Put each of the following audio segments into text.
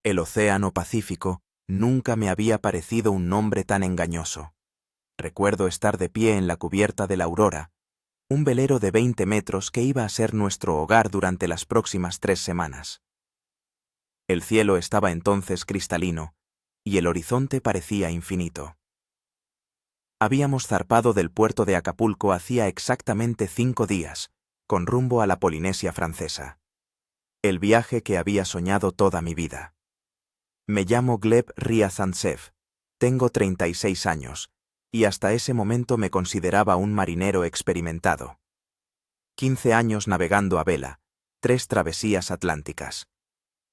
El Océano Pacífico nunca me había parecido un nombre tan engañoso. Recuerdo estar de pie en la cubierta de la Aurora, un velero de 20 metros que iba a ser nuestro hogar durante las próximas 3 semanas. El cielo estaba entonces cristalino, y el horizonte parecía infinito. Habíamos zarpado del puerto de Acapulco hacía exactamente 5 días, con rumbo a la Polinesia Francesa. El viaje que había soñado toda mi vida. Me llamo Gleb Riazantsev, tengo 36 años, y hasta ese momento me consideraba un marinero experimentado. 15 años navegando a vela, 3 travesías atlánticas.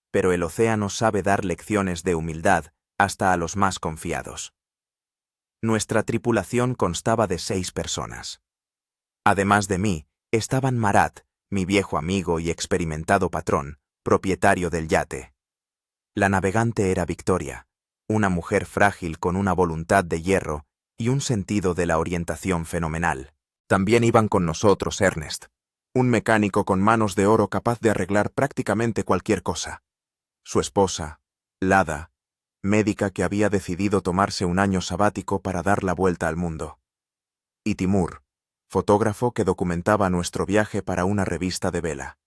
Pero el océano sabe dar lecciones de humildad hasta a los más confiados. Nuestra tripulación constaba de 6 personas. Además de mí, estaban Marat, mi viejo amigo y experimentado patrón, propietario del yate. La navegante era Victoria, una mujer frágil con una voluntad de hierro y un sentido de la orientación fenomenal. También iban con nosotros Ernest, un mecánico con manos de oro capaz de arreglar prácticamente cualquier cosa. Su esposa, Lada, médica que había decidido tomarse un año sabático para dar la vuelta al mundo. Y Timur, fotógrafo que documentaba nuestro viaje para una revista de vela.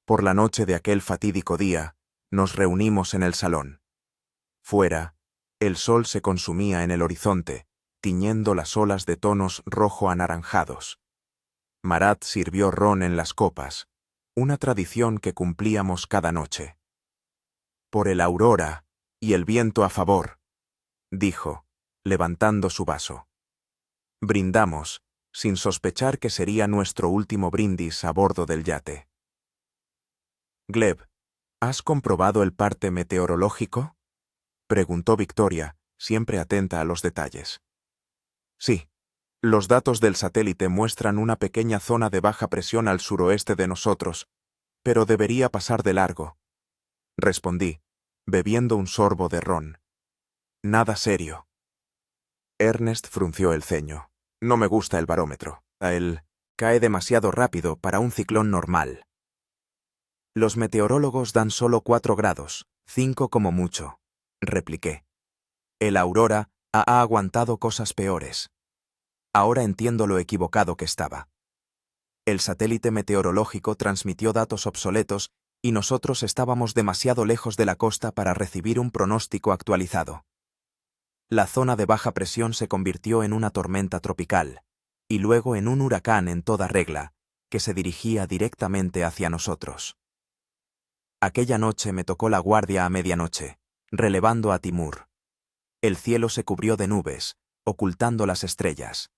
Por la noche de aquel fatídico día, nos reunimos en el salón. Fuera, el sol se consumía en el horizonte, tiñendo las olas de tonos rojo-anaranjados. Marat sirvió ron en las copas, una tradición que cumplíamos cada noche. Por el Aurora y el viento a favor, dijo, levantando su vaso. Brindamos, sin sospechar que sería nuestro último brindis a bordo del yate. Gleb, ¿has comprobado el parte meteorológico? Preguntó Victoria, siempre atenta a los detalles. Sí. Los datos del satélite muestran una pequeña zona de baja presión al suroeste de nosotros, pero debería pasar de largo. Respondí, bebiendo un sorbo de ron. Nada serio. Ernest frunció el ceño. No me gusta el barómetro. Él cae demasiado rápido para un ciclón normal. Los meteorólogos dan solo 4 grados, 5 como mucho, repliqué. El Aurora ha aguantado cosas peores. Ahora entiendo lo equivocado que estaba. El satélite meteorológico transmitió datos obsoletos y nosotros estábamos demasiado lejos de la costa para recibir un pronóstico actualizado. La zona de baja presión se convirtió en una tormenta tropical, y luego en un huracán en toda regla, que se dirigía directamente hacia nosotros. Aquella noche me tocó la guardia a medianoche, relevando a Timur. El cielo se cubrió de nubes, ocultando las estrellas.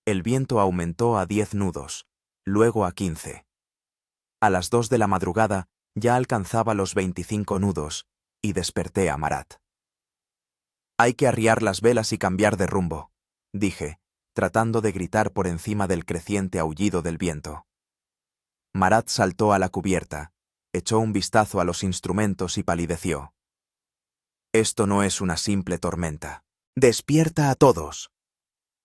El viento aumentó a 10 nudos, luego a 15. A las 2 de la madrugada ya alcanzaba los 25 nudos, y desperté a Marat. Hay que arriar las velas y cambiar de rumbo, dije, tratando de gritar por encima del creciente aullido del viento. Marat saltó a la cubierta, echó un vistazo a los instrumentos y palideció. Esto no es una simple tormenta. ¡Despierta a todos!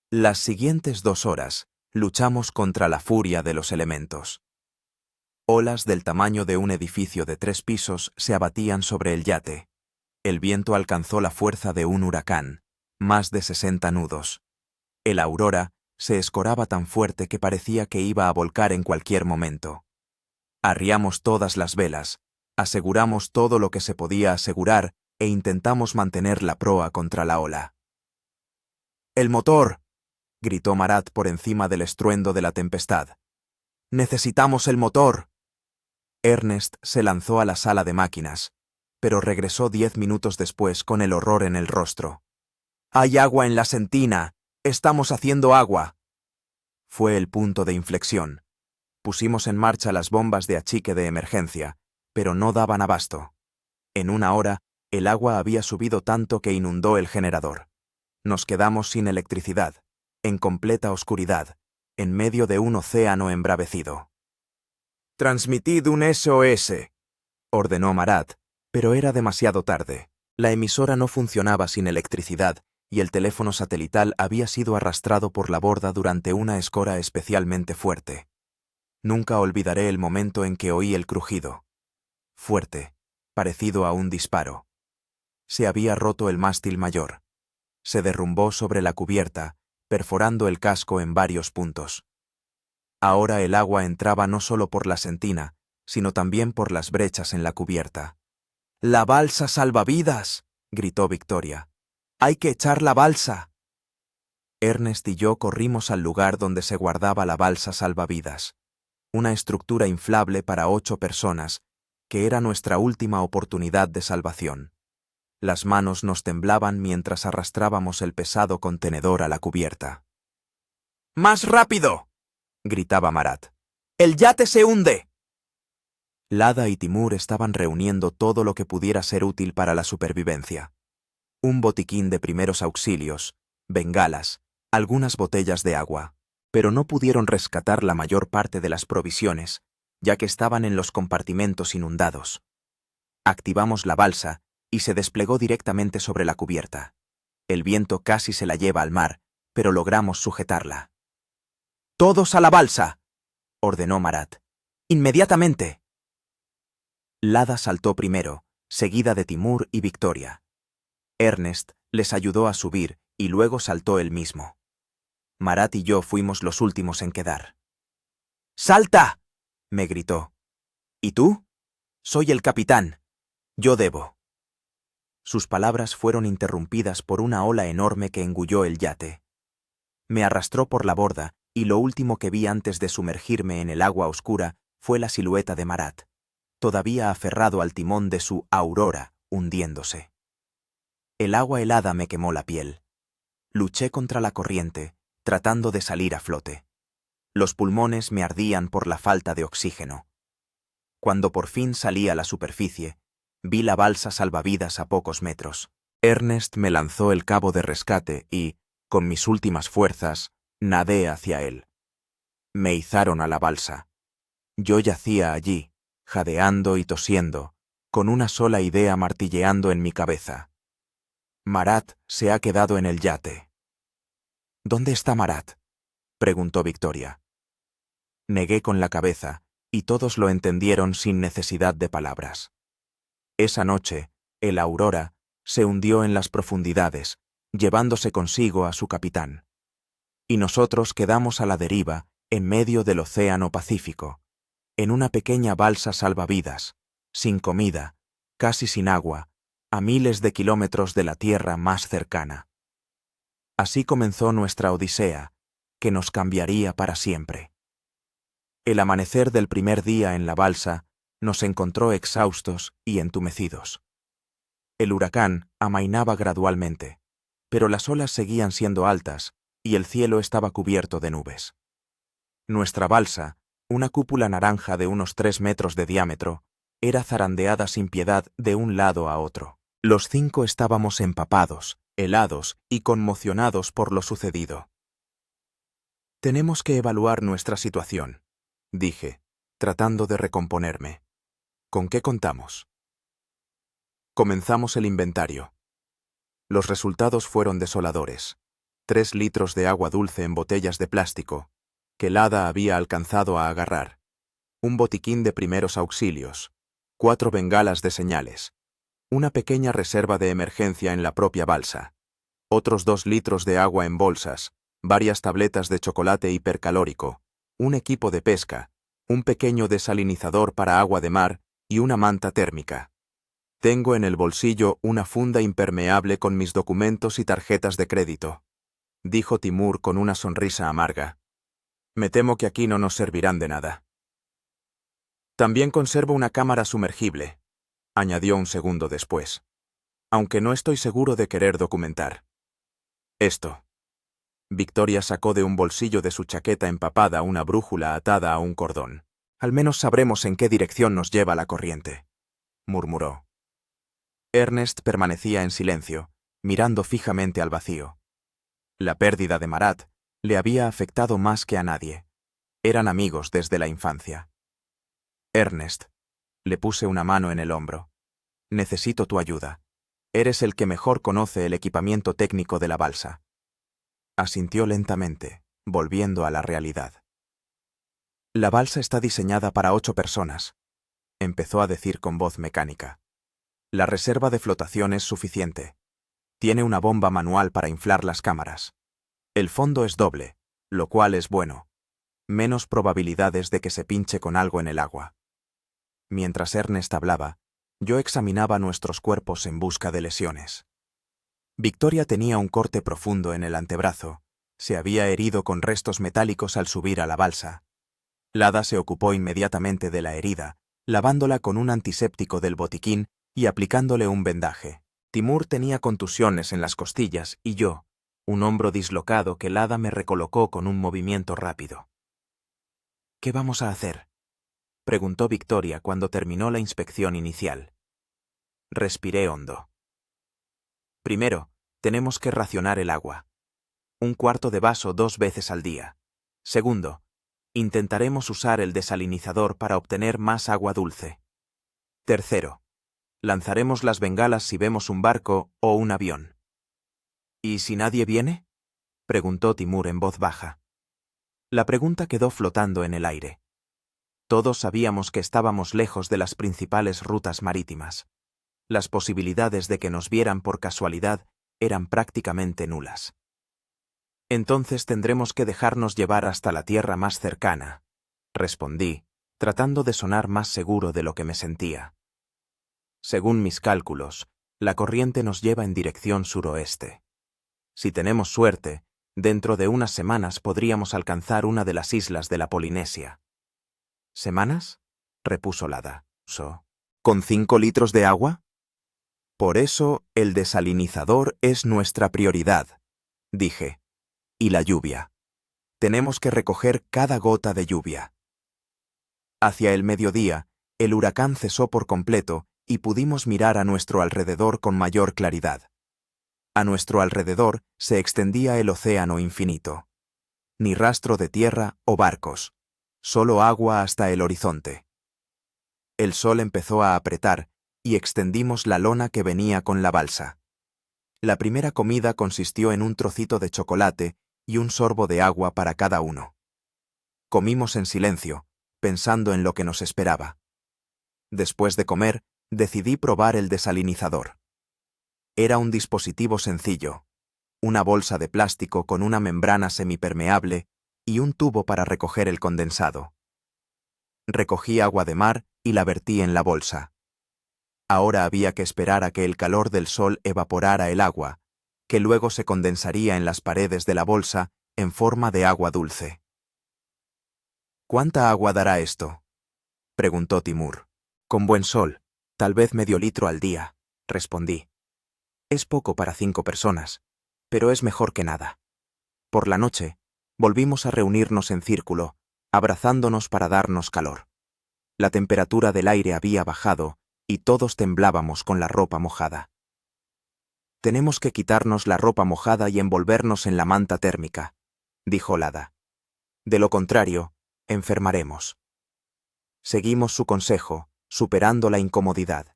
Las siguientes 2 horas luchamos contra la furia de los elementos. Olas del tamaño de un edificio de 3 pisos se abatían sobre el yate. El viento alcanzó la fuerza de un huracán, más de 60 nudos. El Aurora se escoraba tan fuerte que parecía que iba a volcar en cualquier momento. Arriamos todas las velas, aseguramos todo lo que se podía asegurar e intentamos mantener la proa contra la ola. ¡El motor!, gritó Marat por encima del estruendo de la tempestad. ¡Necesitamos el motor! Ernest se lanzó a la sala de máquinas, pero regresó 10 minutos después con el horror en el rostro. ¡Hay agua en la sentina! ¡Estamos haciendo agua! Fue el punto de inflexión. Pusimos en marcha las bombas de achique de emergencia, pero no daban abasto. En 1 hora, el agua había subido tanto que inundó el generador. Nos quedamos sin electricidad, en completa oscuridad, en medio de un océano embravecido. «Transmitid un SOS», ordenó Marat, pero era demasiado tarde. La emisora no funcionaba sin electricidad y el teléfono satelital había sido arrastrado por la borda durante una escora especialmente fuerte. Nunca olvidaré el momento en que oí el crujido. Fuerte, parecido a un disparo. Se había roto el mástil mayor. Se derrumbó sobre la cubierta, perforando el casco en varios puntos. Ahora el agua entraba no solo por la sentina, sino también por las brechas en la cubierta. «¡La balsa salvavidas!», gritó Victoria. «¡Hay que echar la balsa!». Ernest y yo corrimos al lugar donde se guardaba la balsa salvavidas, una estructura inflable para 8 personas, que era nuestra última oportunidad de salvación. Las manos nos temblaban mientras arrastrábamos el pesado contenedor a la cubierta. «¡Más rápido!», gritaba Marat. «¡El yate se hunde!». Lada y Timur estaban reuniendo todo lo que pudiera ser útil para la supervivencia. Un botiquín de primeros auxilios, bengalas, algunas botellas de agua, pero no pudieron rescatar la mayor parte de las provisiones, ya que estaban en los compartimentos inundados. Activamos la balsa y se desplegó directamente sobre la cubierta. El viento casi se la lleva al mar, pero logramos sujetarla. «¡Todos a la balsa!», ordenó Marat. «¡Inmediatamente!». Lada saltó primero, seguida de Timur y Victoria. Ernest les ayudó a subir y luego saltó él mismo. Marat y yo fuimos los últimos en quedar. «¡Salta!», me gritó. «¿Y tú?». «Soy el capitán. Yo debo». Sus palabras fueron interrumpidas por una ola enorme que engulló el yate. Me arrastró por la borda y lo último que vi antes de sumergirme en el agua oscura fue la silueta de Marat, todavía aferrado al timón de su Aurora, hundiéndose. El agua helada me quemó la piel. Luché contra la corriente, tratando de salir a flote. Los pulmones me ardían por la falta de oxígeno. Cuando por fin salí a la superficie, vi la balsa salvavidas a pocos metros. Ernest me lanzó el cabo de rescate y, con mis últimas fuerzas, nadé hacia él. Me izaron a la balsa. Yo yacía allí, jadeando y tosiendo, con una sola idea martilleando en mi cabeza. Marat se ha quedado en el yate. «¿Dónde está Marat?», preguntó Victoria. Negué con la cabeza, y todos lo entendieron sin necesidad de palabras. Esa noche, el Aurora se hundió en las profundidades, llevándose consigo a su capitán. Y nosotros quedamos a la deriva en medio del Océano Pacífico, en una pequeña balsa salvavidas, sin comida, casi sin agua, a miles de kilómetros de la tierra más cercana. Así comenzó nuestra odisea, que nos cambiaría para siempre. El amanecer del primer día en la balsa nos encontró exhaustos y entumecidos. El huracán amainaba gradualmente, pero las olas seguían siendo altas y el cielo estaba cubierto de nubes. Nuestra balsa, una cúpula naranja de unos 3 metros de diámetro, era zarandeada sin piedad de un lado a otro. Los 5 estábamos empapados, helados y conmocionados por lo sucedido. «Tenemos que evaluar nuestra situación», dije, tratando de recomponerme. «¿Con qué contamos?». Comenzamos el inventario. Los resultados fueron desoladores. 3 litros de agua dulce en botellas de plástico, que Lada había alcanzado a agarrar. Un botiquín de primeros auxilios. 4 bengalas de señales. Una pequeña reserva de emergencia en la propia balsa. Otros 2 litros de agua en bolsas. Varias tabletas de chocolate hipercalórico. Un equipo de pesca. Un pequeño desalinizador para agua de mar y una manta térmica. Tengo en el bolsillo una funda impermeable con mis documentos y tarjetas de crédito, dijo Timur con una sonrisa amarga. Me temo que aquí no nos servirán de nada. También conservo una cámara sumergible, añadió un segundo después, aunque no estoy seguro de querer documentar. Esto. Victoria sacó de un bolsillo de su chaqueta empapada una brújula atada a un cordón. Al menos sabremos en qué dirección nos lleva la corriente, murmuró. Ernest permanecía en silencio, mirando fijamente al vacío. La pérdida de Marat le había afectado más que a nadie. Eran amigos desde la infancia. Ernest, le puse una mano en el hombro. Necesito tu ayuda. Eres el que mejor conoce el equipamiento técnico de la balsa. Asintió lentamente, volviendo a la realidad. La balsa está diseñada para 8 personas, empezó a decir con voz mecánica. La reserva de flotación es suficiente. Tiene una bomba manual para inflar las cámaras. El fondo es doble, lo cual es bueno. Menos probabilidades de que se pinche con algo en el agua. Mientras Ernest hablaba, yo examinaba nuestros cuerpos en busca de lesiones. Victoria tenía un corte profundo en el antebrazo. Se había herido con restos metálicos al subir a la balsa. Lada se ocupó inmediatamente de la herida, lavándola con un antiséptico del botiquín y aplicándole un vendaje. Timur tenía contusiones en las costillas y yo, un hombro dislocado que Lada me recolocó con un movimiento rápido. ¿Qué vamos a hacer?, preguntó Victoria cuando terminó la inspección inicial. Respiré hondo. Primero, tenemos que racionar el agua. 1/4 de vaso 2 veces al día. Segundo, intentaremos usar el desalinizador para obtener más agua dulce. Tercero, lanzaremos las bengalas si vemos un barco o un avión. ¿Y si nadie viene?, preguntó Timur en voz baja. La pregunta quedó flotando en el aire. Todos sabíamos que estábamos lejos de las principales rutas marítimas. Las posibilidades de que nos vieran por casualidad eran prácticamente nulas. Entonces tendremos que dejarnos llevar hasta la tierra más cercana, respondí, tratando de sonar más seguro de lo que me sentía. Según mis cálculos, la corriente nos lleva en dirección suroeste. Si tenemos suerte, dentro de unas semanas podríamos alcanzar una de las islas de la Polinesia. ¿Semanas?, repuso Lada. ¿Con 5 litros de agua? Por eso el desalinizador es nuestra prioridad, dije. Y la lluvia. Tenemos que recoger cada gota de lluvia. Hacia el mediodía, el huracán cesó por completo y pudimos mirar a nuestro alrededor con mayor claridad. A nuestro alrededor se extendía el océano infinito. Ni rastro de tierra o barcos, solo agua hasta el horizonte. El sol empezó a apretar y extendimos la lona que venía con la balsa. La primera comida consistió en un trocito de chocolate y un sorbo de agua para cada uno. Comimos en silencio, pensando en lo que nos esperaba. Después de comer, decidí probar el desalinizador. Era un dispositivo sencillo, una bolsa de plástico con una membrana semipermeable y un tubo para recoger el condensado. Recogí agua de mar y la vertí en la bolsa. Ahora había que esperar a que el calor del sol evaporara el agua, que luego se condensaría en las paredes de la bolsa en forma de agua dulce. ¿Cuánta agua dará esto?, preguntó Timur. Con buen sol, tal vez medio litro al día, respondí. Es poco para 5 personas, pero es mejor que nada. Por la noche, volvimos a reunirnos en círculo, abrazándonos para darnos calor. La temperatura del aire había bajado y todos temblábamos con la ropa mojada. Tenemos que quitarnos la ropa mojada y envolvernos en la manta térmica, dijo Lada. De lo contrario, enfermaremos. Seguimos su consejo, superando la incomodidad.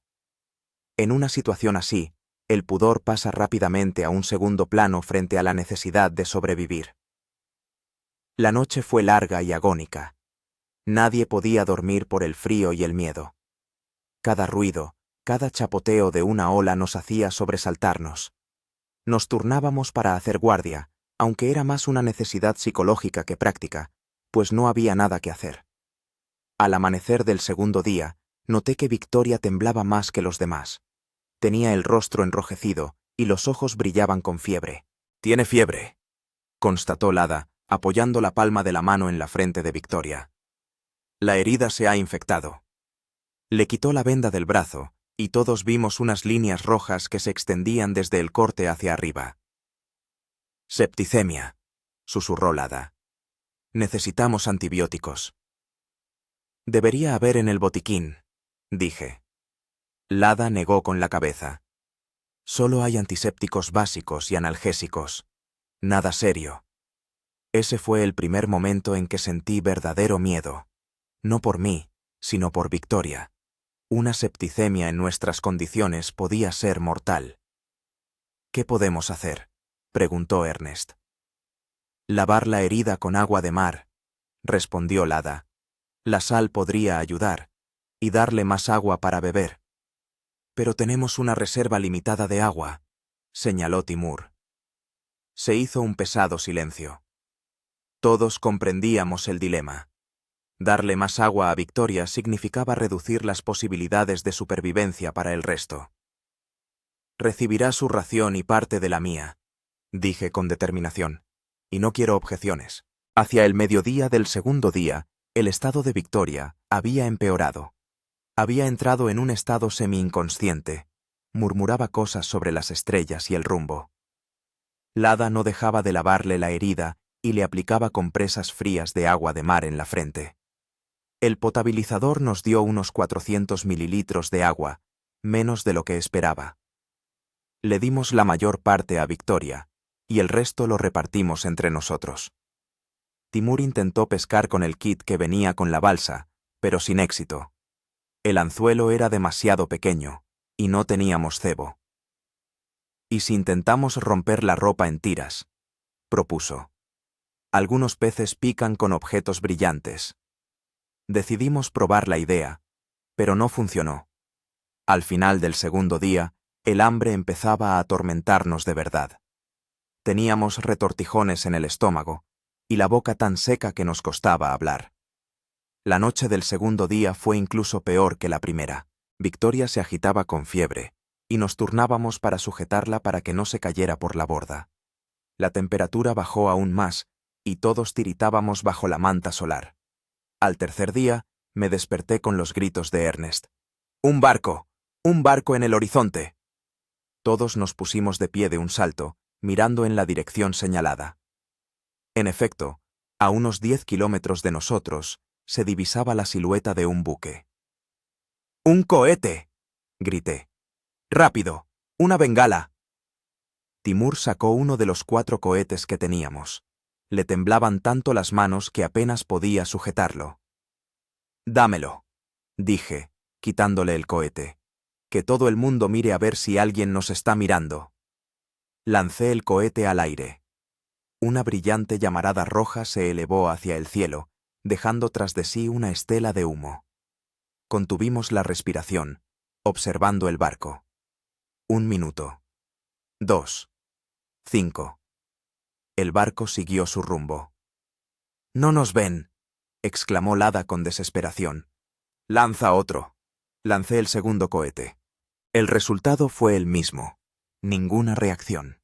En una situación así, el pudor pasa rápidamente a un segundo plano frente a la necesidad de sobrevivir. La noche fue larga y agónica. Nadie podía dormir por el frío y el miedo. Cada ruido, cada chapoteo de una ola nos hacía sobresaltarnos. Nos turnábamos para hacer guardia, aunque era más una necesidad psicológica que práctica, pues no había nada que hacer. Al amanecer del segundo día, noté que Victoria temblaba más que los demás. Tenía el rostro enrojecido y los ojos brillaban con fiebre. «Tiene fiebre», constató Lada, apoyando la palma de la mano en la frente de Victoria. «La herida se ha infectado». Le quitó la venda del brazo, y todos vimos unas líneas rojas que se extendían desde el corte hacia arriba. «Septicemia», susurró Lada. «Necesitamos antibióticos». «Debería haber en el botiquín», dije. Lada negó con la cabeza. «Solo hay antisépticos básicos y analgésicos. Nada serio». Ese fue el primer momento en que sentí verdadero miedo. No por mí, sino por Victoria. Una septicemia en nuestras condiciones podía ser mortal. «¿Qué podemos hacer?», preguntó Ernest. «Lavar la herida con agua de mar», respondió Lada. «La sal podría ayudar, y darle más agua para beber». Pero tenemos una reserva limitada de agua, señaló Timur. Se hizo un pesado silencio. Todos comprendíamos el dilema. Darle más agua a Victoria significaba reducir las posibilidades de supervivencia para el resto. Recibirá su ración y parte de la mía, dije con determinación, y no quiero objeciones. Hacia el mediodía del segundo día, el estado de Victoria había empeorado. Había entrado en un estado semi-inconsciente. Murmuraba cosas sobre las estrellas y el rumbo. Lada no dejaba de lavarle la herida y le aplicaba compresas frías de agua de mar en la frente. El potabilizador nos dio unos 400 mililitros de agua, menos de lo que esperaba. Le dimos la mayor parte a Victoria, y el resto lo repartimos entre nosotros. Timur intentó pescar con el kit que venía con la balsa, pero sin éxito. El anzuelo era demasiado pequeño, y no teníamos cebo. ¿Y si intentamos romper la ropa en tiras?, propuso. Algunos peces pican con objetos brillantes. Decidimos probar la idea, pero no funcionó. Al final del segundo día, el hambre empezaba a atormentarnos de verdad. Teníamos retortijones en el estómago, y la boca tan seca que nos costaba hablar. La noche del segundo día fue incluso peor que la primera. Victoria se agitaba con fiebre, y nos turnábamos para sujetarla para que no se cayera por la borda. La temperatura bajó aún más, y todos tiritábamos bajo la manta solar. Al tercer día, me desperté con los gritos de Ernest. ¡Un barco! ¡Un barco en el horizonte! Todos nos pusimos de pie de un salto, mirando en la dirección señalada. En efecto, a unos 10 kilómetros de nosotros, se divisaba la silueta de un buque. ¡Un cohete!, grité. ¡Rápido! ¡Una bengala! Timur sacó uno de los 4 cohetes que teníamos. Le temblaban tanto las manos que apenas podía sujetarlo. «Dámelo», dije, quitándole el cohete. «Que todo el mundo mire a ver si alguien nos está mirando». Lancé el cohete al aire. Una brillante llamarada roja se elevó hacia el cielo, dejando tras de sí una estela de humo. Contuvimos la respiración, observando el barco. 1 minuto. 2. 5. El barco siguió su rumbo. «No nos ven», exclamó Lada con desesperación. «Lanza otro». Lancé el segundo cohete. El resultado fue el mismo. Ninguna reacción.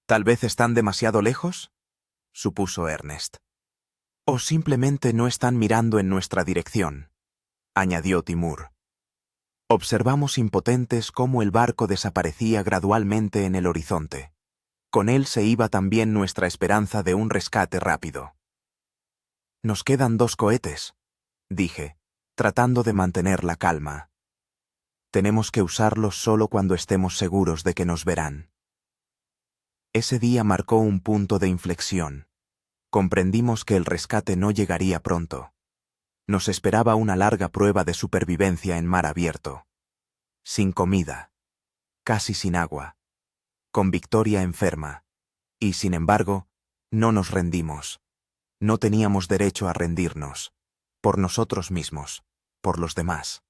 «¿Tal vez están demasiado lejos?», supuso Ernest. «O simplemente no están mirando en nuestra dirección», añadió Timur. Observamos impotentes cómo el barco desaparecía gradualmente en el horizonte. Con él se iba también nuestra esperanza de un rescate rápido. «Nos quedan 2 cohetes», dije, tratando de mantener la calma. «Tenemos que usarlos solo cuando estemos seguros de que nos verán». Ese día marcó un punto de inflexión. Comprendimos que el rescate no llegaría pronto. Nos esperaba una larga prueba de supervivencia en mar abierto. Sin comida, casi sin agua, con Victoria enferma, y sin embargo, no nos rendimos. No teníamos derecho a rendirnos, por nosotros mismos, por los demás,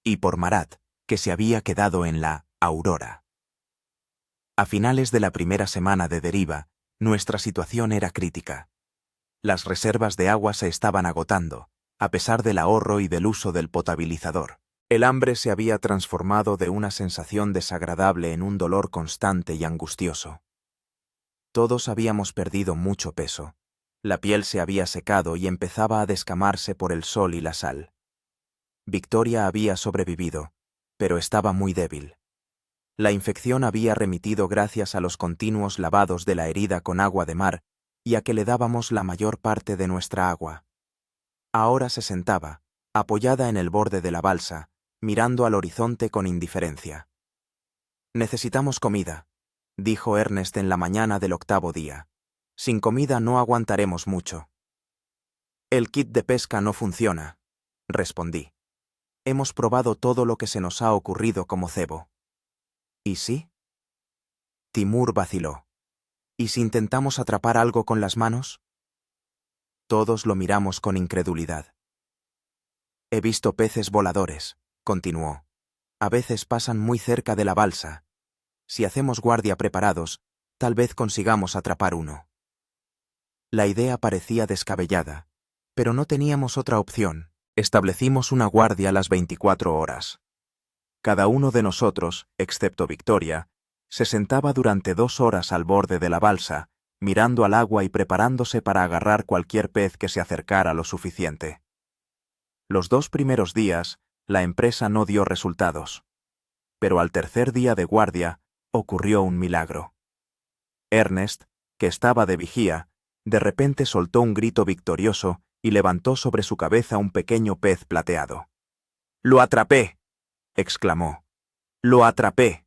y por Marat, que se había quedado en la Aurora. A finales de la primera semana de deriva, nuestra situación era crítica. Las reservas de agua se estaban agotando, a pesar del ahorro y del uso del potabilizador. El hambre se había transformado de una sensación desagradable en un dolor constante y angustioso. Todos habíamos perdido mucho peso. La piel se había secado y empezaba a descamarse por el sol y la sal. Victoria había sobrevivido, pero estaba muy débil. La infección había remitido gracias a los continuos lavados de la herida con agua de mar y a que le dábamos la mayor parte de nuestra agua. Ahora se sentaba, apoyada en el borde de la balsa, mirando al horizonte con indiferencia. «Necesitamos comida», dijo Ernest en la mañana del 8º día. «Sin comida no aguantaremos mucho». «El kit de pesca no funciona», respondí. «Hemos probado todo lo que se nos ha ocurrido como cebo». «¿Y sí?». Timur vaciló. «¿Y si intentamos atrapar algo con las manos?». Todos lo miramos con incredulidad. «He visto peces voladores», continuó. A veces pasan muy cerca de la balsa. Si hacemos guardia preparados, tal vez consigamos atrapar uno. La idea parecía descabellada, pero no teníamos otra opción. Establecimos una guardia a las 24 horas. Cada uno de nosotros, excepto Victoria, se sentaba durante 2 horas al borde de la balsa, mirando al agua y preparándose para agarrar cualquier pez que se acercara lo suficiente. Los 2 primeros días, la empresa no dio resultados. Pero al tercer día de guardia, ocurrió un milagro. Ernest, que estaba de vigía, de repente soltó un grito victorioso y levantó sobre su cabeza un pequeño pez plateado. «¡Lo atrapé!», exclamó. «¡Lo atrapé!».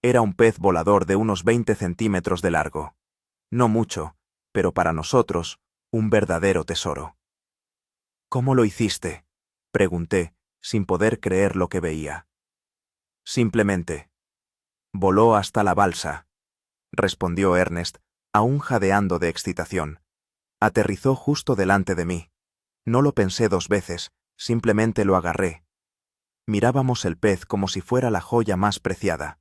Era un pez volador de unos 20 centímetros de largo. No mucho, pero para nosotros, un verdadero tesoro. «¿Cómo lo hiciste?», pregunté, sin poder creer lo que veía. «Simplemente. Voló hasta la balsa», respondió Ernest, aún jadeando de excitación. «Aterrizó justo delante de mí. No lo pensé 2 veces, simplemente lo agarré». Mirábamos el pez como si fuera la joya más preciada.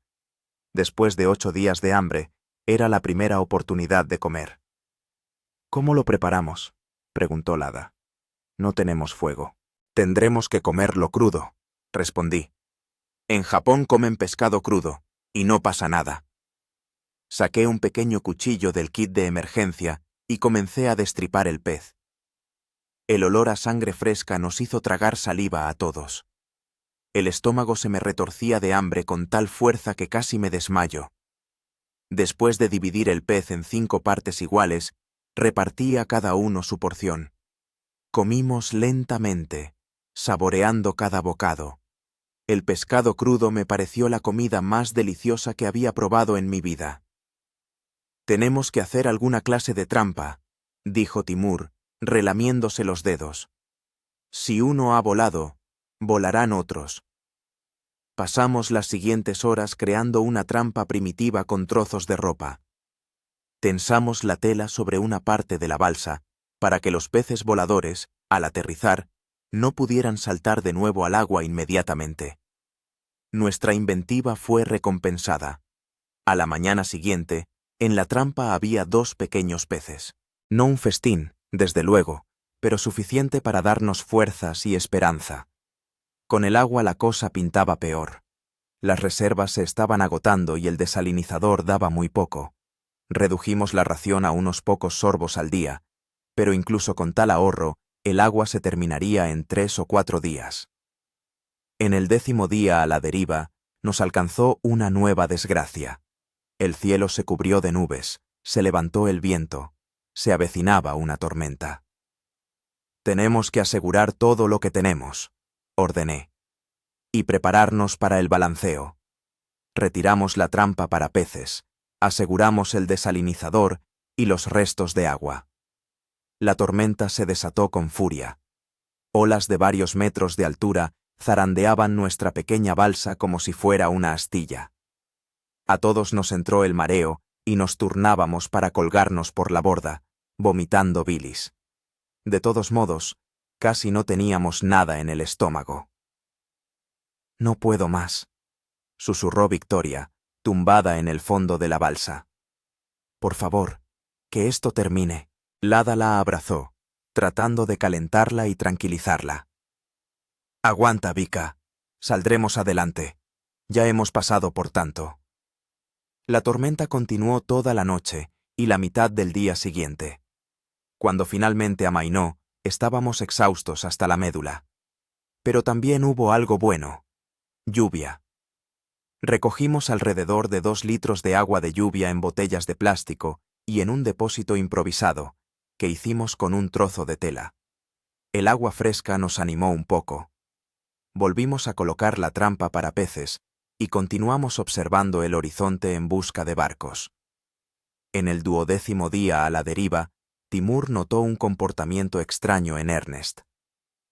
Después de 8 días de hambre, era la primera oportunidad de comer. «¿Cómo lo preparamos?», preguntó Lada. «No tenemos fuego». «Tendremos que comerlo crudo», respondí. «En Japón comen pescado crudo, y no pasa nada». Saqué un pequeño cuchillo del kit de emergencia y comencé a destripar el pez. El olor a sangre fresca nos hizo tragar saliva a todos. El estómago se me retorcía de hambre con tal fuerza que casi me desmayo. Después de dividir el pez en 5 partes iguales, repartí a cada uno su porción. Comimos lentamente, saboreando cada bocado. El pescado crudo me pareció la comida más deliciosa que había probado en mi vida. «Tenemos que hacer alguna clase de trampa», dijo Timur, relamiéndose los dedos. «Si uno ha volado, volarán otros». Pasamos las siguientes horas creando una trampa primitiva con trozos de ropa. Tensamos la tela sobre una parte de la balsa para que los peces voladores, al aterrizar, no pudieran saltar de nuevo al agua inmediatamente. Nuestra inventiva fue recompensada. A la mañana siguiente, en la trampa había 2 pequeños peces. No un festín, desde luego, pero suficiente para darnos fuerzas y esperanza. Con el agua la cosa pintaba peor. Las reservas se estaban agotando y el desalinizador daba muy poco. Redujimos la ración a unos pocos sorbos al día, pero incluso con tal ahorro, el agua se terminaría en 3 o 4 días. En el 10º día a la deriva, nos alcanzó una nueva desgracia. El cielo se cubrió de nubes, se levantó el viento, se avecinaba una tormenta. «Tenemos que asegurar todo lo que tenemos», ordené, «y prepararnos para el balanceo». Retiramos la trampa para peces, aseguramos el desalinizador y los restos de agua. La tormenta se desató con furia. Olas de varios metros de altura zarandeaban nuestra pequeña balsa como si fuera una astilla. A todos nos entró el mareo y nos turnábamos para colgarnos por la borda, vomitando bilis. De todos modos, casi no teníamos nada en el estómago. «No puedo más», susurró Victoria, tumbada en el fondo de la balsa. «Por favor, que esto termine». Lada la abrazó, tratando de calentarla y tranquilizarla. «Aguanta, Vika. Saldremos adelante. Ya hemos pasado por tanto». La tormenta continuó toda la noche y la mitad del día siguiente. Cuando finalmente amainó, estábamos exhaustos hasta la médula. Pero también hubo algo bueno: lluvia. Recogimos alrededor de 2 litros de agua de lluvia en botellas de plástico y en un depósito improvisado, que hicimos con un trozo de tela. El agua fresca nos animó un poco. Volvimos a colocar la trampa para peces y continuamos observando el horizonte en busca de barcos. En el 12º día a la deriva, Timur notó un comportamiento extraño en Ernest.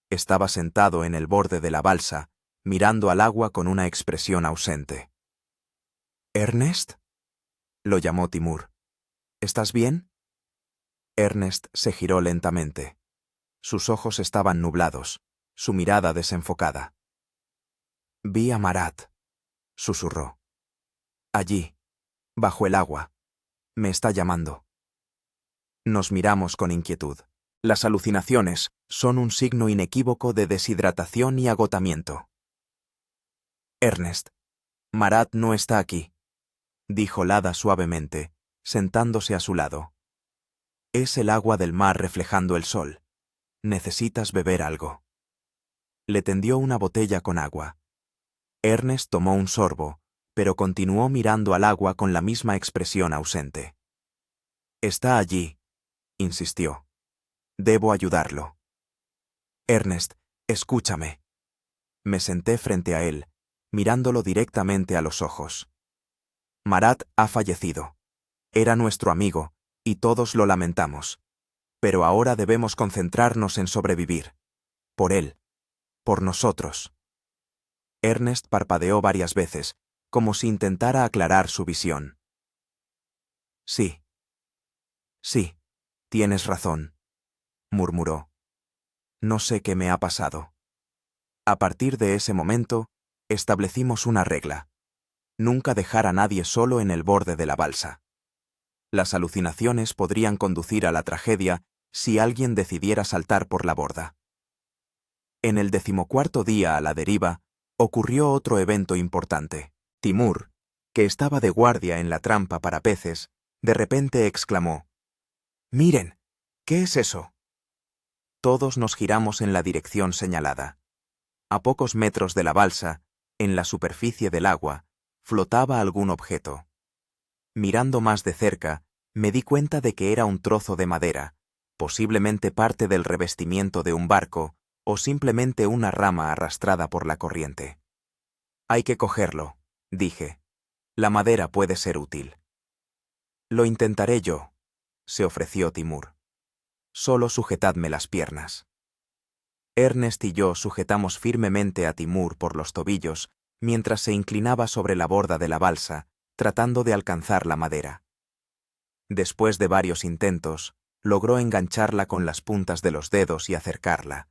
Estaba sentado en el borde de la balsa, mirando al agua con una expresión ausente. «¿Ernest?», lo llamó Timur. «¿Estás bien?». Ernest se giró lentamente. Sus ojos estaban nublados, su mirada desenfocada. Vi a Marat, susurró. Allí, bajo el agua. Me está llamando. Nos miramos con inquietud. Las alucinaciones son un signo inequívoco de deshidratación y agotamiento. Ernest, Marat no está aquí, dijo Lada suavemente, sentándose a su lado. Es el agua del mar reflejando el sol. Necesitas beber algo. Le tendió una botella con agua. Ernest tomó un sorbo, pero continuó mirando al agua con la misma expresión ausente. Está allí, insistió. Debo ayudarlo. Ernest, escúchame. Me senté frente a él, mirándolo directamente a los ojos. Marat ha fallecido. Era nuestro amigo, y todos lo lamentamos. Pero ahora debemos concentrarnos en sobrevivir. Por él. Por nosotros. Ernest parpadeó varias veces, como si intentara aclarar su visión. Sí. Sí, tienes razón, murmuró. No sé qué me ha pasado. A partir de ese momento, establecimos una regla. Nunca dejar a nadie solo en el borde de la balsa. Las alucinaciones podrían conducir a la tragedia si alguien decidiera saltar por la borda. En el 14º día a la deriva, ocurrió otro evento importante. Timur, que estaba de guardia en la trampa para peces, de repente exclamó: «¡Miren! ¿Qué es eso?». Todos nos giramos en la dirección señalada. A pocos metros de la balsa, en la superficie del agua, flotaba algún objeto. Mirando más de cerca, me di cuenta de que era un trozo de madera, posiblemente parte del revestimiento de un barco o simplemente una rama arrastrada por la corriente. «Hay que cogerlo», dije. «La madera puede ser útil». «Lo intentaré yo», se ofreció Timur. «Solo sujetadme las piernas». Ernest y yo sujetamos firmemente a Timur por los tobillos mientras se inclinaba sobre la borda de la balsa, tratando de alcanzar la madera. Después de varios intentos, logró engancharla con las puntas de los dedos y acercarla.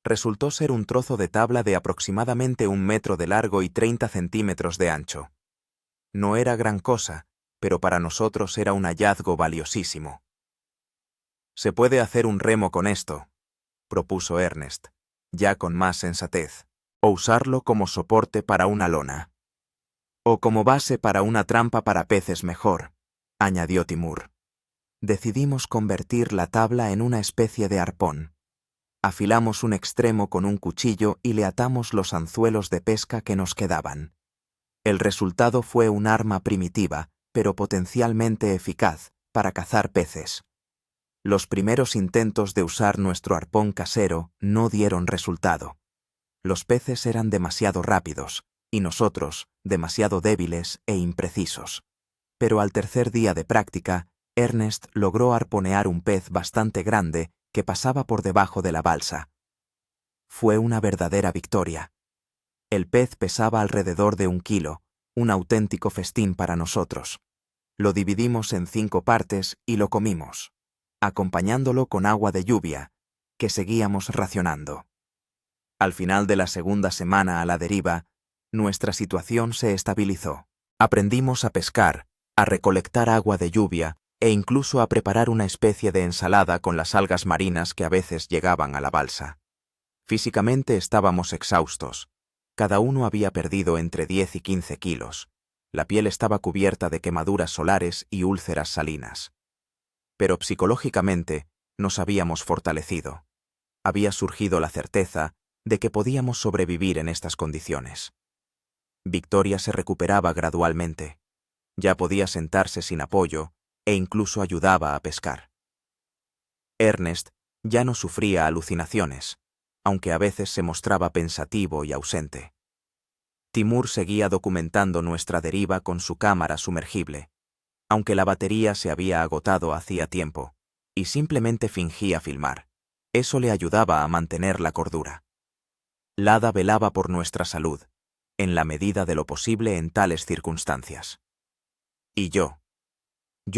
Resultó ser un trozo de tabla de aproximadamente 1 metro de largo y 30 centímetros de ancho. No era gran cosa, pero para nosotros era un hallazgo valiosísimo. «Se puede hacer un remo con esto», propuso Ernest, ya con más sensatez, «o usarlo como soporte para una lona. O como base para una trampa para peces mejor», añadió Timur. Decidimos convertir la tabla en una especie de arpón. Afilamos un extremo con un cuchillo y le atamos los anzuelos de pesca que nos quedaban. El resultado fue un arma primitiva, pero potencialmente eficaz, para cazar peces. Los primeros intentos de usar nuestro arpón casero no dieron resultado. Los peces eran demasiado rápidos, y nosotros demasiado débiles e imprecisos. Pero al tercer día de práctica, Ernest logró arponear un pez bastante grande que pasaba por debajo de la balsa. Fue una verdadera victoria. El pez pesaba alrededor de 1 kilo, un auténtico festín para nosotros. Lo dividimos en 5 partes y lo comimos, acompañándolo con agua de lluvia, que seguíamos racionando. Al final de la segunda semana a la deriva, nuestra situación se estabilizó. Aprendimos a pescar, a recolectar agua de lluvia e incluso a preparar una especie de ensalada con las algas marinas que a veces llegaban a la balsa. Físicamente estábamos exhaustos. Cada uno había perdido entre 10 y 15 kilos. La piel estaba cubierta de quemaduras solares y úlceras salinas. Pero psicológicamente nos habíamos fortalecido. Había surgido la certeza de que podíamos sobrevivir en estas condiciones. Victoria se recuperaba gradualmente. Ya podía sentarse sin apoyo e incluso ayudaba a pescar. Ernest ya no sufría alucinaciones, aunque a veces se mostraba pensativo y ausente. Timur seguía documentando nuestra deriva con su cámara sumergible, aunque la batería se había agotado hacía tiempo, y simplemente fingía filmar. Eso le ayudaba a mantener la cordura. Lada velaba por nuestra salud, en la medida de lo posible en tales circunstancias. Y yo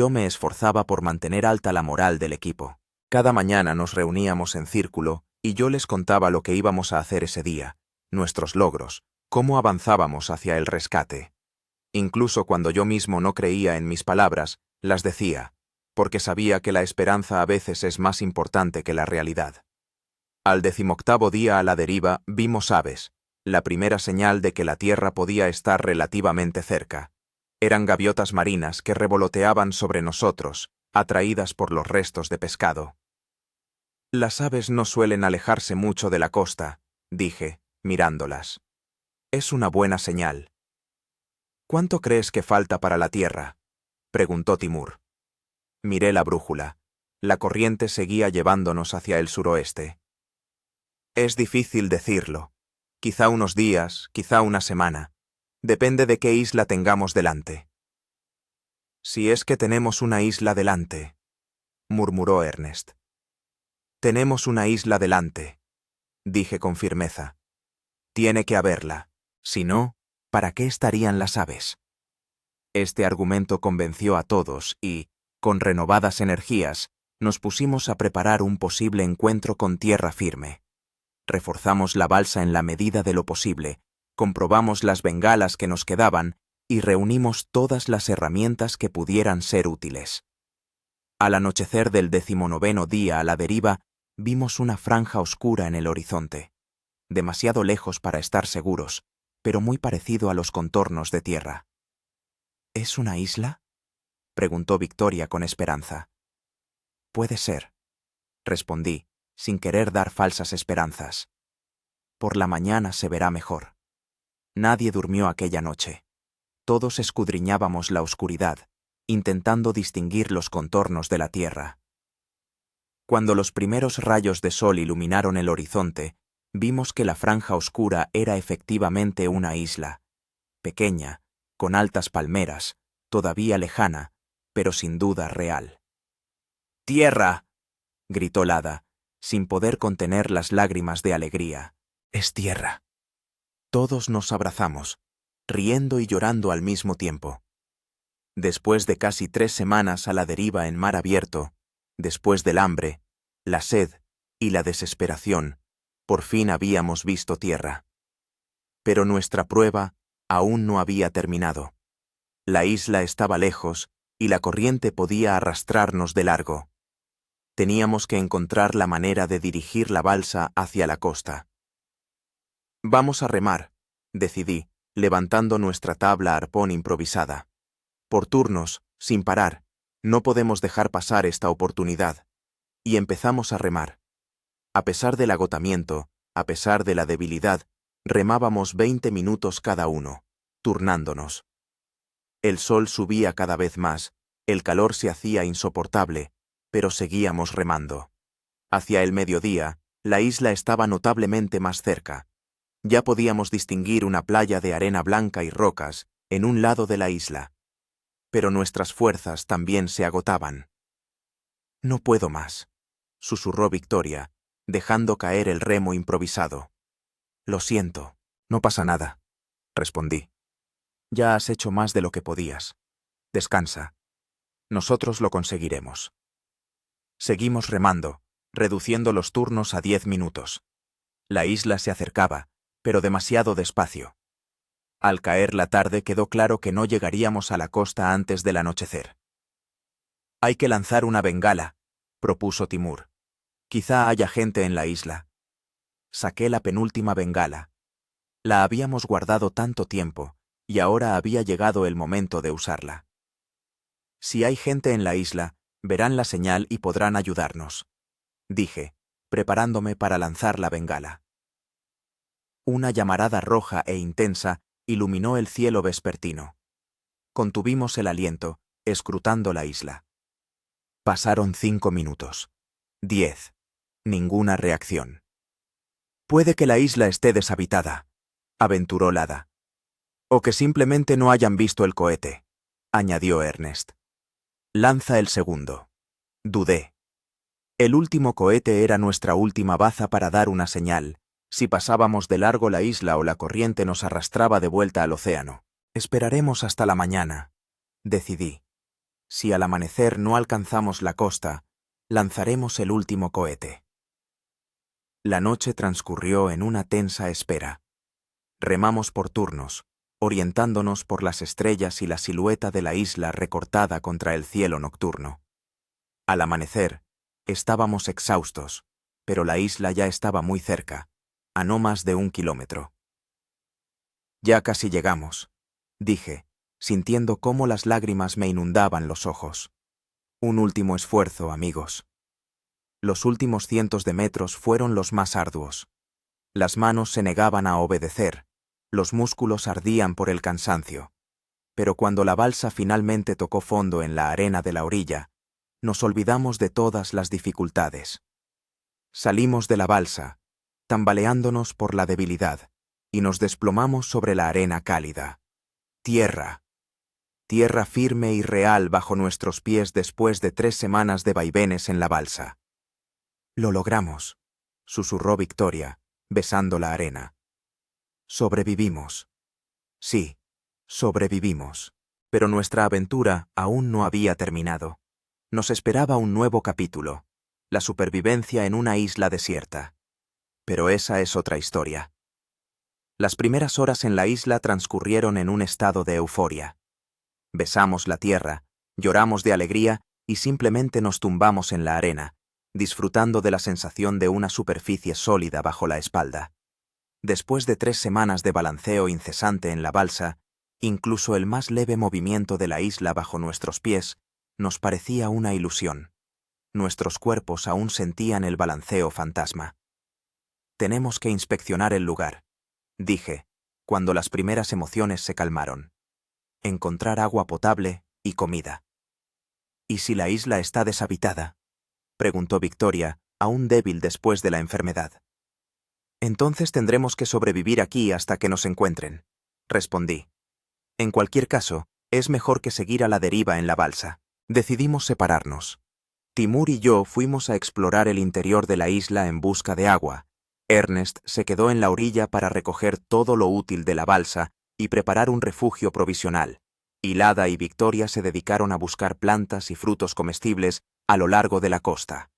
me esforzaba por mantener alta la moral del equipo. Cada mañana nos reuníamos en círculo y yo les contaba lo que íbamos a hacer ese día, nuestros logros, cómo avanzábamos hacia el rescate. Incluso cuando yo mismo no creía en mis palabras, las decía, porque sabía que la esperanza a veces es más importante que la realidad. Al 18º día a la deriva vimos aves, la primera señal de que la tierra podía estar relativamente cerca. Eran gaviotas marinas que revoloteaban sobre nosotros, atraídas por los restos de pescado. Las aves no suelen alejarse mucho de la costa, dije, mirándolas. Es una buena señal. ¿Cuánto crees que falta para la tierra?, preguntó Timur. Miré la brújula. La corriente seguía llevándonos hacia el suroeste. Es difícil decirlo. Quizá unos días, quizá una semana. Depende de qué isla tengamos delante. Si es que tenemos una isla delante, murmuró Ernest. Tenemos una isla delante, dije con firmeza. Tiene que haberla. Si no, ¿para qué estarían las aves? Este argumento convenció a todos y, con renovadas energías, nos pusimos a preparar un posible encuentro con tierra firme. Reforzamos la balsa en la medida de lo posible, comprobamos las bengalas que nos quedaban y reunimos todas las herramientas que pudieran ser útiles. Al anochecer del 19º día a la deriva, vimos una franja oscura en el horizonte, demasiado lejos para estar seguros, pero muy parecido a los contornos de tierra. ¿Es una isla?, preguntó Victoria con esperanza. Puede ser, respondí, sin querer dar falsas esperanzas. Por la mañana se verá mejor. Nadie durmió aquella noche. Todos escudriñábamos la oscuridad, intentando distinguir los contornos de la tierra. Cuando los primeros rayos de sol iluminaron el horizonte, vimos que la franja oscura era efectivamente una isla, pequeña, con altas palmeras, todavía lejana, pero sin duda real. ¡Tierra!, gritó Lada, sin poder contener las lágrimas de alegría. ¡Es tierra! Todos nos abrazamos, riendo y llorando al mismo tiempo. Después de casi 3 semanas a la deriva en mar abierto, después del hambre, la sed y la desesperación, por fin habíamos visto tierra. Pero nuestra prueba aún no había terminado. La isla estaba lejos y la corriente podía arrastrarnos de largo. Teníamos que encontrar la manera de dirigir la balsa hacia la costa. Vamos a remar, decidí, levantando nuestra tabla arpón improvisada. Por turnos, sin parar, no podemos dejar pasar esta oportunidad. Y empezamos a remar. A pesar del agotamiento, a pesar de la debilidad, remábamos 20 minutos cada uno, turnándonos. El sol subía cada vez más, el calor se hacía insoportable, pero seguíamos remando. Hacia el mediodía, la isla estaba notablemente más cerca. Ya podíamos distinguir una playa de arena blanca y rocas en un lado de la isla. Pero nuestras fuerzas también se agotaban. No puedo más, susurró Victoria, dejando caer el remo improvisado. Lo siento, no pasa nada, respondí. Ya has hecho más de lo que podías. Descansa. Nosotros lo conseguiremos. Seguimos remando, reduciendo los turnos a 10 minutos. La isla se acercaba, pero demasiado despacio. Al caer la tarde quedó claro que no llegaríamos a la costa antes del anochecer. Hay que lanzar una bengala, propuso Timur. Quizá haya gente en la isla. Saqué la penúltima bengala. La habíamos guardado tanto tiempo, y ahora había llegado el momento de usarla. Si hay gente en la isla, verán la señal y podrán ayudarnos, dije, preparándome para lanzar la bengala. Una llamarada roja e intensa iluminó el cielo vespertino. Contuvimos el aliento, escrutando la isla. Pasaron 5 minutos. 10. Ninguna reacción. Puede que la isla esté deshabitada, aventuró Lada. O que simplemente no hayan visto el cohete, añadió Ernest. Lanza el segundo. Dudé. El último cohete era nuestra última baza para dar una señal, si pasábamos de largo la isla o la corriente nos arrastraba de vuelta al océano. Esperaremos hasta la mañana, decidí. Si al amanecer no alcanzamos la costa, lanzaremos el último cohete. La noche transcurrió en una tensa espera. Remamos por turnos, orientándonos por las estrellas y la silueta de la isla recortada contra el cielo nocturno. Al amanecer, estábamos exhaustos, pero la isla ya estaba muy cerca, a no más de 1 kilómetro. Ya casi llegamos, dije, sintiendo cómo las lágrimas me inundaban los ojos. Un último esfuerzo, amigos. Los últimos cientos de metros fueron los más arduos. Las manos se negaban a obedecer, los músculos ardían por el cansancio. Pero cuando la balsa finalmente tocó fondo en la arena de la orilla, nos olvidamos de todas las dificultades. Salimos de la balsa, tambaleándonos por la debilidad, y nos desplomamos sobre la arena cálida. Tierra. Tierra firme y real bajo nuestros pies después de 3 semanas de vaivenes en la balsa. Lo logramos, susurró Victoria, besando la arena. Sobrevivimos. Sí, sobrevivimos. Pero nuestra aventura aún no había terminado. Nos esperaba un nuevo capítulo, la supervivencia en una isla desierta. Pero esa es otra historia. Las primeras horas en la isla transcurrieron en un estado de euforia. Besamos la tierra, lloramos de alegría y simplemente nos tumbamos en la arena, disfrutando de la sensación de una superficie sólida bajo la espalda. Después de 3 semanas de balanceo incesante en la balsa, incluso el más leve movimiento de la isla bajo nuestros pies nos parecía una ilusión. Nuestros cuerpos aún sentían el balanceo fantasma. Tenemos que inspeccionar el lugar, dije, cuando las primeras emociones se calmaron. Encontrar agua potable y comida. ¿Y si la isla está deshabitada?, preguntó Victoria, aún débil después de la enfermedad. Entonces tendremos que sobrevivir aquí hasta que nos encuentren, respondí. En cualquier caso, es mejor que seguir a la deriva en la balsa. Decidimos separarnos. Timur y yo fuimos a explorar el interior de la isla en busca de agua. Ernest se quedó en la orilla para recoger todo lo útil de la balsa y preparar un refugio provisional, y Lada y Victoria se dedicaron a buscar plantas y frutos comestibles a lo largo de la costa.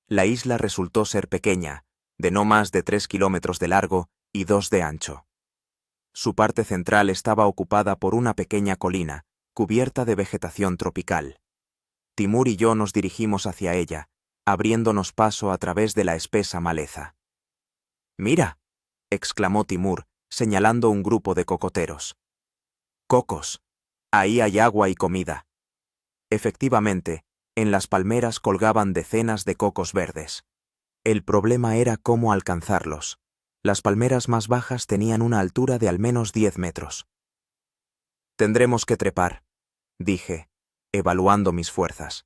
La isla resultó ser pequeña, de no más de 3 kilómetros de largo y 2 de ancho. Su parte central estaba ocupada por una pequeña colina, cubierta de vegetación tropical. Timur y yo nos dirigimos hacia ella, abriéndonos paso a través de la espesa maleza. «¡Mira!», exclamó Timur, señalando un grupo de cocoteros. «¡Cocos! Ahí hay agua y comida». Efectivamente, en las palmeras colgaban decenas de cocos verdes. El problema era cómo alcanzarlos. Las palmeras más bajas tenían una altura de al menos 10 metros. «Tendremos que trepar», dije, evaluando mis fuerzas.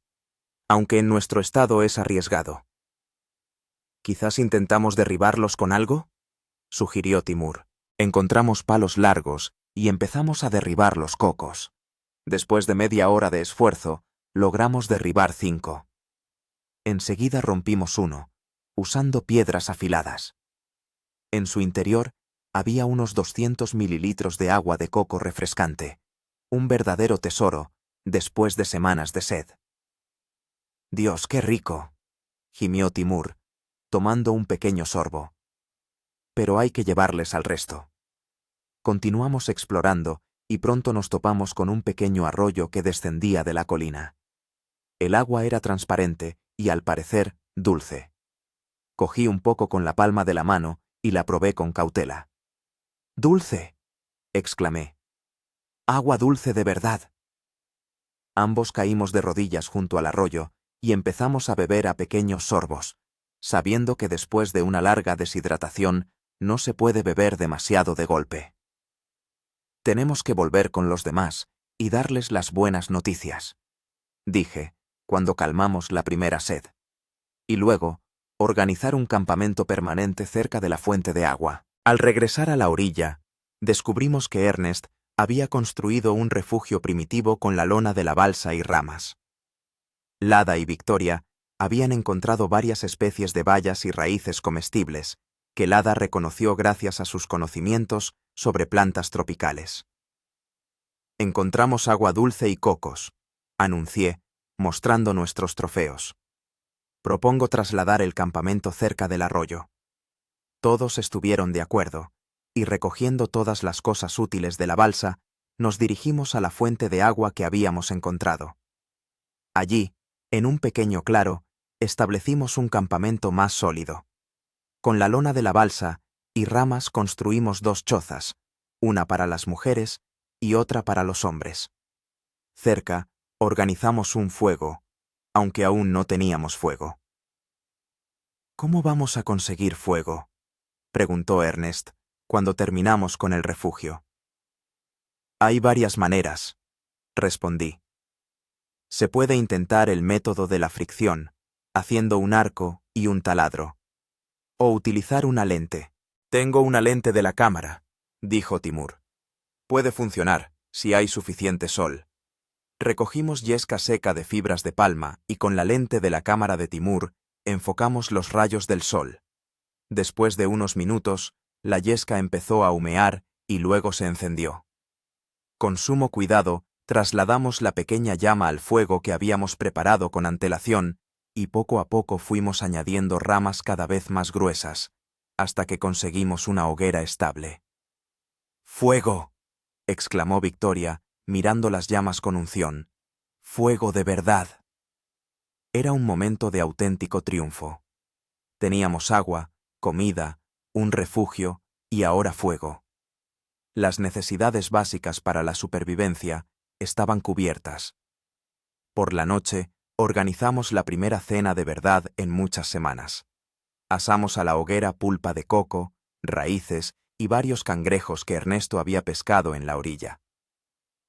«Aunque en nuestro estado es arriesgado». «¿Quizás intentamos derribarlos con algo?», sugirió Timur. Encontramos palos largos y empezamos a derribar los cocos. Después de media hora de esfuerzo, logramos derribar 5. Enseguida rompimos uno, usando piedras afiladas. En su interior había unos 200 mililitros de agua de coco refrescante, un verdadero tesoro después de semanas de sed. «Dios, qué rico», gimió Timur, tomando un pequeño sorbo. «Pero hay que llevarles al resto». Continuamos explorando y pronto nos topamos con un pequeño arroyo que descendía de la colina. El agua era transparente y, al parecer, dulce. Cogí un poco con la palma de la mano y la probé con cautela. «¡Dulce!», exclamé. «¡Agua dulce de verdad!». Ambos caímos de rodillas junto al arroyo y empezamos a beber a pequeños sorbos, sabiendo que después de una larga deshidratación no se puede beber demasiado de golpe. «Tenemos que volver con los demás y darles las buenas noticias», dije, cuando calmamos la primera sed. «Y luego, organizar un campamento permanente cerca de la fuente de agua». Al regresar a la orilla, descubrimos que Ernest había construido un refugio primitivo con la lona de la balsa y ramas. Lada y Victoria habían encontrado varias especies de bayas y raíces comestibles, que Lada reconoció gracias a sus conocimientos sobre plantas tropicales. «Encontramos agua dulce y cocos», anuncié, mostrando nuestros trofeos. «Propongo trasladar el campamento cerca del arroyo». Todos estuvieron de acuerdo, y recogiendo todas las cosas útiles de la balsa, nos dirigimos a la fuente de agua que habíamos encontrado. Allí, en un pequeño claro, establecimos un campamento más sólido. Con la lona de la balsa y ramas construimos 2 chozas, una para las mujeres y otra para los hombres. Cerca, organizamos un fuego, aunque aún no teníamos fuego. ¿Cómo vamos a conseguir fuego?, preguntó Ernest, cuando terminamos con el refugio. Hay varias maneras, respondí. Se puede intentar el método de la fricción, haciendo un arco y un taladro. O utilizar una lente. Tengo una lente de la cámara, dijo Timur. Puede funcionar, si hay suficiente sol. Recogimos yesca seca de fibras de palma y con la lente de la cámara de Timur enfocamos los rayos del sol. Después de unos minutos, la yesca empezó a humear y luego se encendió. Con sumo cuidado, trasladamos la pequeña llama al fuego que habíamos preparado con antelación y poco a poco fuimos añadiendo ramas cada vez más gruesas, hasta que conseguimos una hoguera estable. ¡Fuego!, exclamó Victoria, mirando las llamas con unción. ¡Fuego de verdad! Era un momento de auténtico triunfo. Teníamos agua, comida, un refugio y ahora fuego. Las necesidades básicas para la supervivencia estaban cubiertas. Por la noche, organizamos la primera cena de verdad en muchas semanas. Asamos a la hoguera pulpa de coco, raíces y varios cangrejos que Ernesto había pescado en la orilla.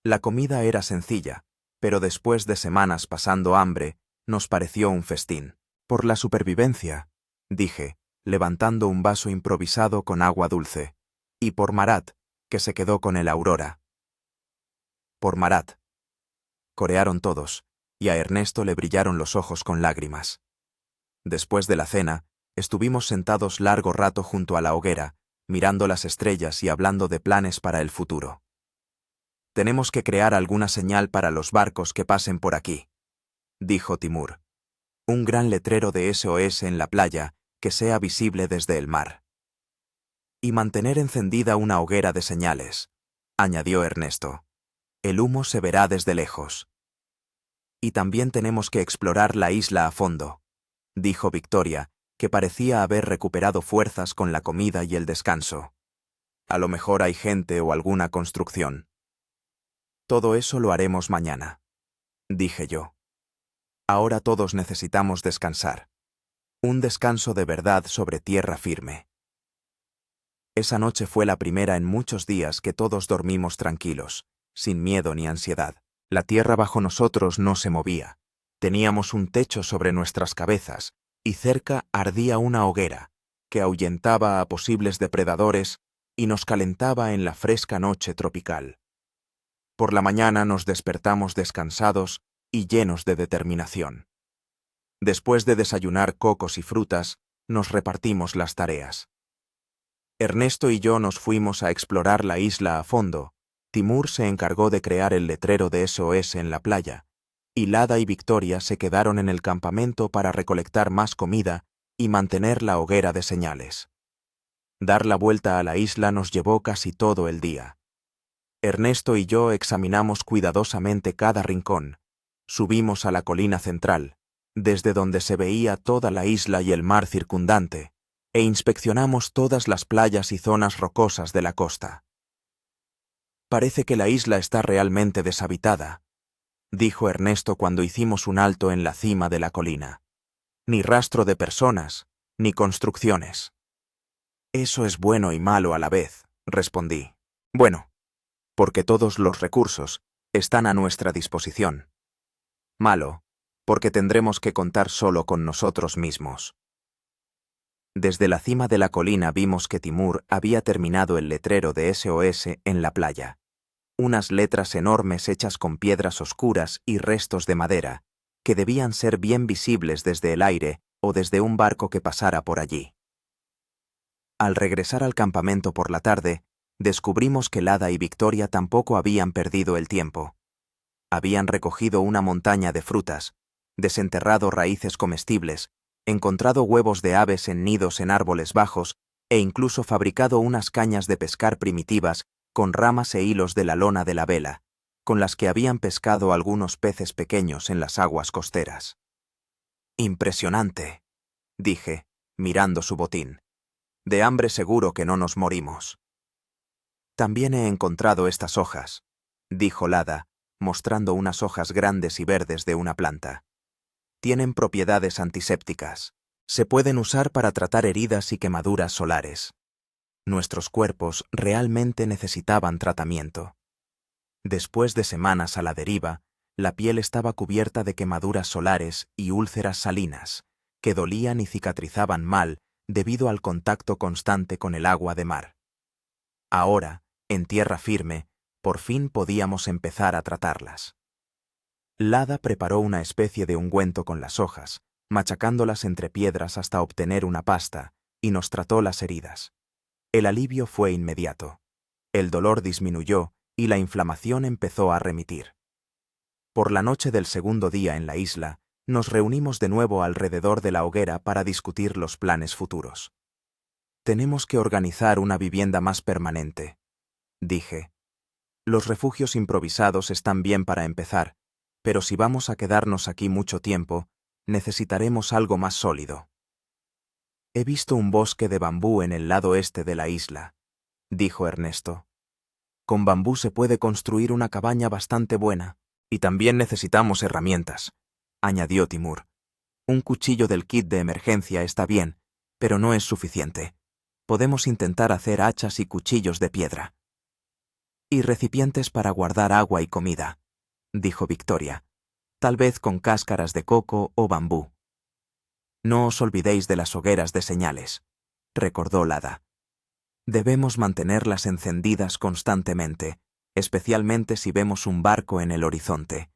La comida era sencilla, pero después de semanas pasando hambre, nos pareció un festín. Por la supervivencia, dije, levantando un vaso improvisado con agua dulce, y por Marat, que se quedó con el Aurora. Por Marat, corearon todos, y a Ernesto le brillaron los ojos con lágrimas. Después de la cena, estuvimos sentados largo rato junto a la hoguera, mirando las estrellas y hablando de planes para el futuro. Tenemos que crear alguna señal para los barcos que pasen por aquí, dijo Timur. Un gran letrero de SOS en la playa que sea visible desde el mar. Y mantener encendida una hoguera de señales, añadió Ernesto. El humo se verá desde lejos. Y también tenemos que explorar la isla a fondo, dijo Victoria, que parecía haber recuperado fuerzas con la comida y el descanso. A lo mejor hay gente o alguna construcción. Todo eso lo haremos mañana, dije yo. Ahora todos necesitamos descansar. Un descanso de verdad sobre tierra firme. Esa noche fue la primera en muchos días que todos dormimos tranquilos, sin miedo ni ansiedad. La tierra bajo nosotros no se movía. Teníamos un techo sobre nuestras cabezas y cerca ardía una hoguera que ahuyentaba a posibles depredadores y nos calentaba en la fresca noche tropical. Por la mañana nos despertamos descansados y llenos de determinación. Después de desayunar cocos y frutas, nos repartimos las tareas. Ernesto y yo nos fuimos a explorar la isla a fondo. Timur se encargó de crear el letrero de SOS en la playa, y Lada y Victoria se quedaron en el campamento para recolectar más comida y mantener la hoguera de señales. Dar la vuelta a la isla nos llevó casi todo el día. Ernesto y yo examinamos cuidadosamente cada rincón, subimos a la colina central, desde donde se veía toda la isla y el mar circundante, e inspeccionamos todas las playas y zonas rocosas de la costa. Parece que la isla está realmente deshabitada, dijo Ernesto cuando hicimos un alto en la cima de la colina. Ni rastro de personas, ni construcciones. Eso es bueno y malo a la vez, respondí. Bueno, porque todos los recursos están a nuestra disposición. Malo, porque tendremos que contar solo con nosotros mismos. Desde la cima de la colina vimos que Timur había terminado el letrero de SOS en la playa. Unas letras enormes hechas con piedras oscuras y restos de madera, que debían ser bien visibles desde el aire o desde un barco que pasara por allí. Al regresar al campamento por la tarde, descubrimos que Lada y Victoria tampoco habían perdido el tiempo. Habían recogido una montaña de frutas, desenterrado raíces comestibles, encontrado huevos de aves en nidos en árboles bajos e incluso fabricado unas cañas de pescar primitivas con ramas e hilos de la lona de la vela, con las que habían pescado algunos peces pequeños en las aguas costeras. Impresionante, dije, mirando su botín. De hambre seguro que no nos morimos. También he encontrado estas hojas, dijo Lada, mostrando unas hojas grandes y verdes de una planta. Tienen propiedades antisépticas. Se pueden usar para tratar heridas y quemaduras solares. Nuestros cuerpos realmente necesitaban tratamiento. Después de semanas a la deriva, la piel estaba cubierta de quemaduras solares y úlceras salinas, que dolían y cicatrizaban mal debido al contacto constante con el agua de mar. Ahora, en tierra firme, por fin podíamos empezar a tratarlas. Lada preparó una especie de ungüento con las hojas, machacándolas entre piedras hasta obtener una pasta, y nos trató las heridas. El alivio fue inmediato. El dolor disminuyó y la inflamación empezó a remitir. Por la noche del segundo día en la isla, nos reunimos de nuevo alrededor de la hoguera para discutir los planes futuros. Tenemos que organizar una vivienda más permanente, dije. Los refugios improvisados están bien para empezar, pero si vamos a quedarnos aquí mucho tiempo, necesitaremos algo más sólido. He visto un bosque de bambú en el lado este de la isla, dijo Ernesto. Con bambú se puede construir una cabaña bastante buena, y también necesitamos herramientas, añadió Timur. Un cuchillo del kit de emergencia está bien, pero no es suficiente. Podemos intentar hacer hachas y cuchillos de piedra. Y recipientes para guardar agua y comida, dijo Victoria, tal vez con cáscaras de coco o bambú. No os olvidéis de las hogueras de señales, recordó Lada. Debemos mantenerlas encendidas constantemente, especialmente si vemos un barco en el horizonte.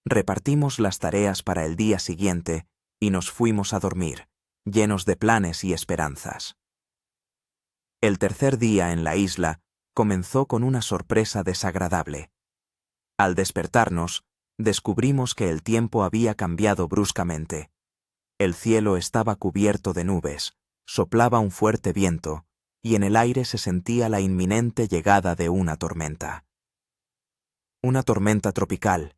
Repartimos las tareas para el día siguiente y nos fuimos a dormir, llenos de planes y esperanzas. El tercer día en la isla comenzó con una sorpresa desagradable. Al despertarnos, descubrimos que el tiempo había cambiado bruscamente. El cielo estaba cubierto de nubes, soplaba un fuerte viento, y en el aire se sentía la inminente llegada de una tormenta. Una tormenta tropical,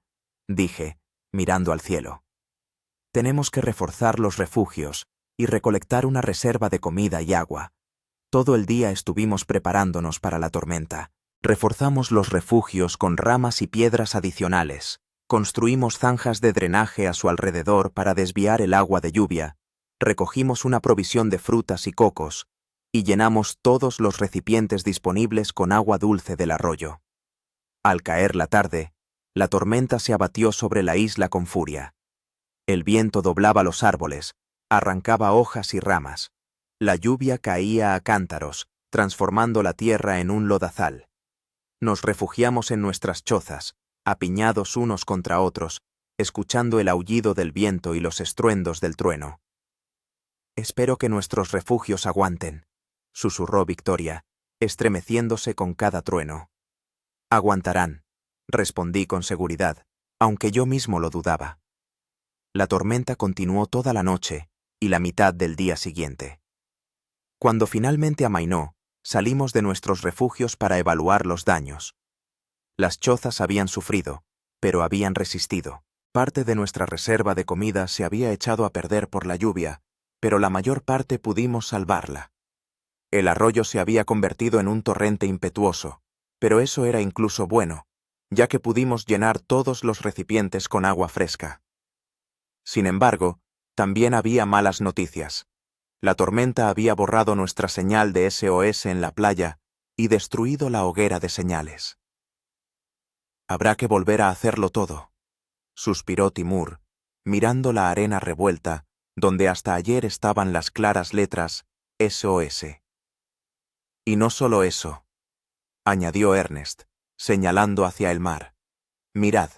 dije, mirando al cielo. Tenemos que reforzar los refugios y recolectar una reserva de comida y agua. Todo el día estuvimos preparándonos para la tormenta. Reforzamos los refugios con ramas y piedras adicionales. Construimos zanjas de drenaje a su alrededor para desviar el agua de lluvia. Recogimos una provisión de frutas y cocos y llenamos todos los recipientes disponibles con agua dulce del arroyo. Al caer la tarde, la tormenta se abatió sobre la isla con furia. El viento doblaba los árboles, arrancaba hojas y ramas. La lluvia caía a cántaros, transformando la tierra en un lodazal. Nos refugiamos en nuestras chozas, apiñados unos contra otros, escuchando el aullido del viento y los estruendos del trueno. Espero que nuestros refugios aguanten, susurró Victoria, estremeciéndose con cada trueno. Aguantarán, respondí con seguridad, aunque yo mismo lo dudaba. La tormenta continuó toda la noche y la mitad del día siguiente. Cuando finalmente amainó, salimos de nuestros refugios para evaluar los daños. Las chozas habían sufrido, pero habían resistido. Parte de nuestra reserva de comida se había echado a perder por la lluvia, pero la mayor parte pudimos salvarla. El arroyo se había convertido en un torrente impetuoso, pero eso era incluso bueno, ya que pudimos llenar todos los recipientes con agua fresca. Sin embargo, también había malas noticias. La tormenta había borrado nuestra señal de SOS en la playa y destruido la hoguera de señales. Habrá que volver a hacerlo todo, suspiró Timur, mirando la arena revuelta, donde hasta ayer estaban las claras letras SOS. Y no solo eso, añadió Ernest, señalando hacia el mar. Mirad.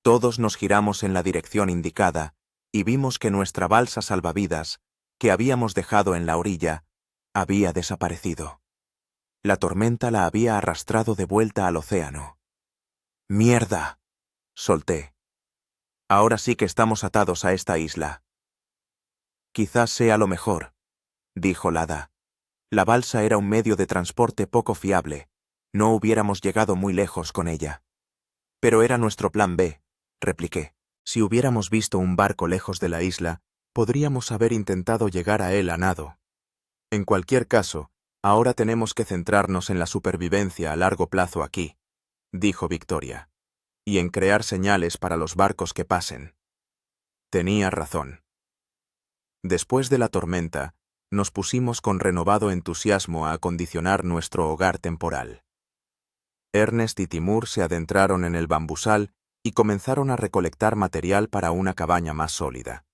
Todos nos giramos en la dirección indicada y vimos que nuestra balsa salvavidas, que habíamos dejado en la orilla, había desaparecido. La tormenta la había arrastrado de vuelta al océano. ¡Mierda!, solté. Ahora sí que estamos atados a esta isla. Quizás sea lo mejor, dijo Lada. La balsa era un medio de transporte poco fiable. No hubiéramos llegado muy lejos con ella. Pero era nuestro plan B, repliqué. Si hubiéramos visto un barco lejos de la isla, podríamos haber intentado llegar a él a nado. En cualquier caso, ahora tenemos que centrarnos en la supervivencia a largo plazo aquí, dijo Victoria, y en crear señales para los barcos que pasen. Tenía razón. Después de la tormenta, nos pusimos con renovado entusiasmo a acondicionar nuestro hogar temporal. Ernest y Timur se adentraron en el bambusal y comenzaron a recolectar material para una cabaña más sólida.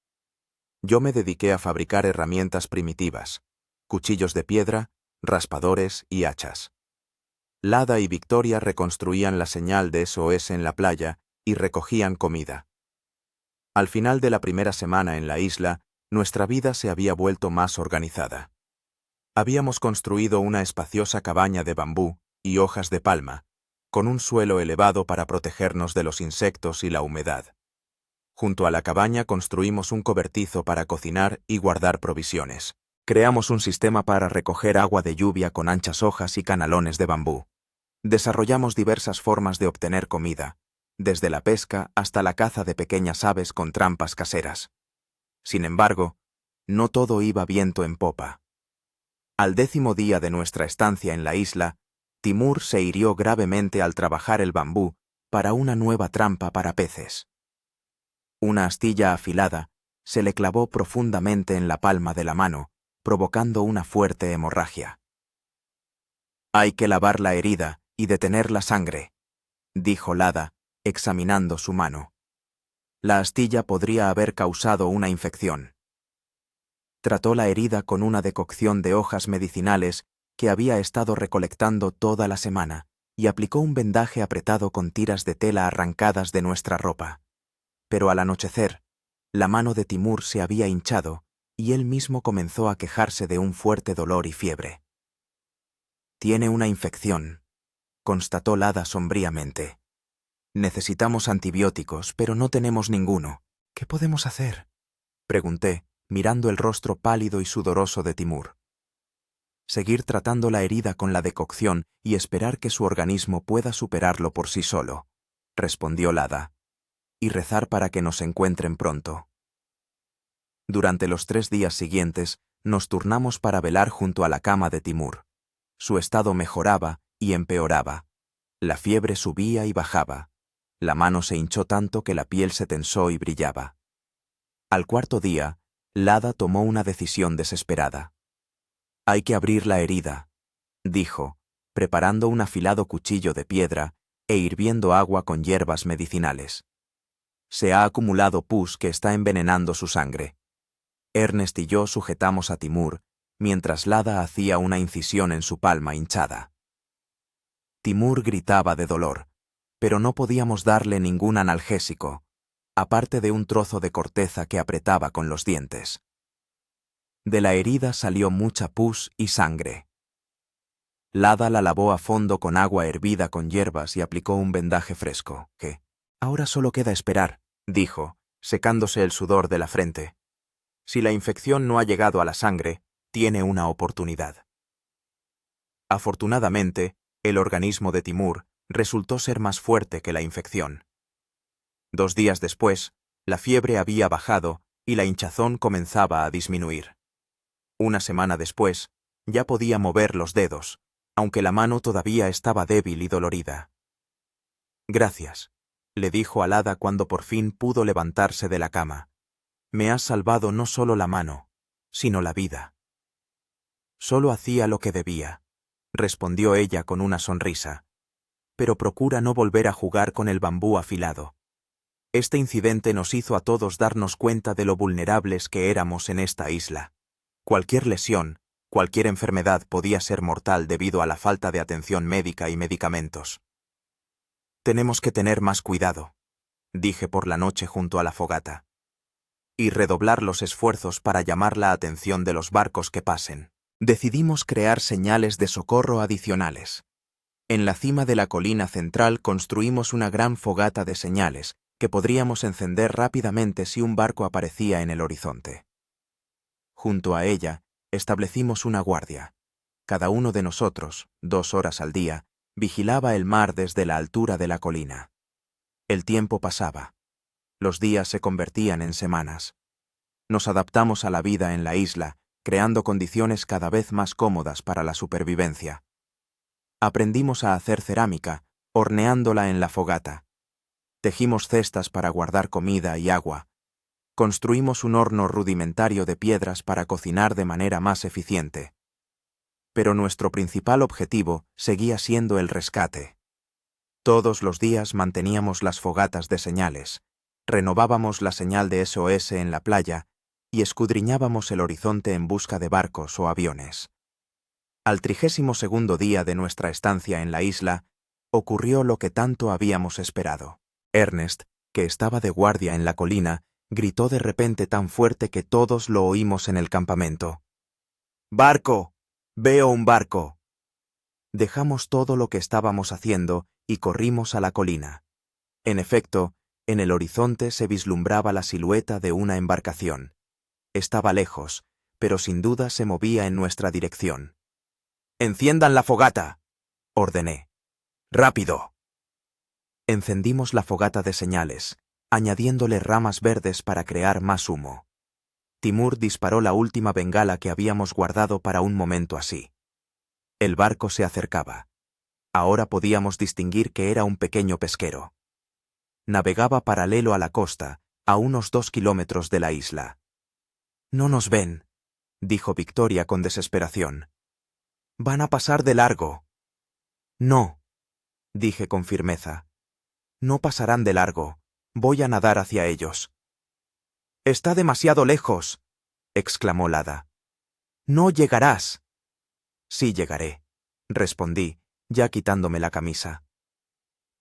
Yo me dediqué a fabricar herramientas primitivas, cuchillos de piedra, raspadores y hachas. Lada y Victoria reconstruían la señal de SOS en la playa y recogían comida. Al final de la primera semana en la isla, nuestra vida se había vuelto más organizada. Habíamos construido una espaciosa cabaña de bambú y hojas de palma, con un suelo elevado para protegernos de los insectos y la humedad. Junto a la cabaña construimos un cobertizo para cocinar y guardar provisiones. Creamos un sistema para recoger agua de lluvia con anchas hojas y canalones de bambú. Desarrollamos diversas formas de obtener comida, desde la pesca hasta la caza de pequeñas aves con trampas caseras. Sin embargo, no todo iba viento en popa. Al 10º día de nuestra estancia en la isla, Timur se hirió gravemente al trabajar el bambú para una nueva trampa para peces. Una astilla afilada se le clavó profundamente en la palma de la mano, provocando una fuerte hemorragia. «Hay que lavar la herida y detener la sangre», dijo Lada, examinando su mano. La astilla podría haber causado una infección. Trató la herida con una decocción de hojas medicinales que había estado recolectando toda la semana y aplicó un vendaje apretado con tiras de tela arrancadas de nuestra ropa. Pero al anochecer, la mano de Timur se había hinchado y él mismo comenzó a quejarse de un fuerte dolor y fiebre. «Tiene una infección», constató Lada sombríamente. «Necesitamos antibióticos, pero no tenemos ninguno. ¿Qué podemos hacer?», pregunté, mirando el rostro pálido y sudoroso de Timur. «Seguir tratando la herida con la decocción y esperar que su organismo pueda superarlo por sí solo», respondió Lada, «y rezar para que nos encuentren pronto». Durante los 3 días siguientes, nos turnamos para velar junto a la cama de Timur. Su estado mejoraba y empeoraba. La fiebre subía y bajaba. La mano se hinchó tanto que la piel se tensó y brillaba. Al 4.º día, Lada tomó una decisión desesperada. «Hay que abrir la herida», dijo, preparando un afilado cuchillo de piedra e hirviendo agua con hierbas medicinales. «Se ha acumulado pus que está envenenando su sangre». Ernest y yo sujetamos a Timur, mientras Lada hacía una incisión en su palma hinchada. Timur gritaba de dolor, pero no podíamos darle ningún analgésico, aparte de un trozo de corteza que apretaba con los dientes. De la herida salió mucha pus y sangre. Lada la lavó a fondo con agua hervida con hierbas y aplicó un vendaje fresco, que «Ahora solo queda esperar», dijo, secándose el sudor de la frente. «Si la infección no ha llegado a la sangre, tiene una oportunidad». Afortunadamente, el organismo de Timur resultó ser más fuerte que la infección. 2 días después, la fiebre había bajado y la hinchazón comenzaba a disminuir. Una semana después, ya podía mover los dedos, aunque la mano todavía estaba débil y dolorida. «Gracias», le dijo a Lada cuando por fin pudo levantarse de la cama. «Me has salvado no solo la mano, sino la vida». «Solo hacía lo que debía», respondió ella con una sonrisa. «Pero procura no volver a jugar con el bambú afilado. Este incidente nos hizo a todos darnos cuenta de lo vulnerables que éramos en esta isla. Cualquier lesión, cualquier enfermedad podía ser mortal debido a la falta de atención médica y medicamentos. Tenemos que tener más cuidado», dije por la noche junto a la fogata, «y redoblar los esfuerzos para llamar la atención de los barcos que pasen». Decidimos crear señales de socorro adicionales. En la cima de la colina central construimos una gran fogata de señales que podríamos encender rápidamente si un barco aparecía en el horizonte. Junto a ella, Establecimos una guardia. Cada uno de nosotros, 2 horas al día, vigilaba el mar desde la altura de la colina. El tiempo pasaba. Los días se convertían en semanas. Nos adaptamos a la vida en la isla, creando condiciones cada vez más cómodas para la supervivencia. Aprendimos a hacer cerámica, horneándola en la fogata. Tejimos cestas para guardar comida y agua. Construimos un horno rudimentario de piedras para cocinar de manera más eficiente. Pero nuestro principal objetivo seguía siendo el rescate. Todos los días manteníamos las fogatas de señales, renovábamos la señal de SOS en la playa y escudriñábamos el horizonte en busca de barcos o aviones. Al 32º día de nuestra estancia en la isla, ocurrió lo que tanto habíamos esperado. Ernest, que estaba de guardia en la colina, gritó de repente tan fuerte que todos lo oímos en el campamento. ¡Barco! ¡Veo un barco! Dejamos todo lo que estábamos haciendo y corrimos a la colina. En efecto, en el horizonte se vislumbraba la silueta de una embarcación. Estaba lejos, pero sin duda se movía en nuestra dirección. «¡Enciendan la fogata!», ordené. «¡Rápido!». Encendimos la fogata de señales, añadiéndole ramas verdes para crear más humo. Timur disparó la última bengala que habíamos guardado para un momento así. El barco se acercaba. Ahora podíamos distinguir que era un pequeño pesquero. Navegaba paralelo a la costa, a unos 2 kilómetros de la isla. «No nos ven», dijo Victoria con desesperación. «Van a pasar de largo». «No», dije con firmeza. «No pasarán de largo. Voy a nadar hacia ellos». «Está demasiado lejos», exclamó Lada. «No llegarás». «Sí llegaré», respondí, ya quitándome la camisa.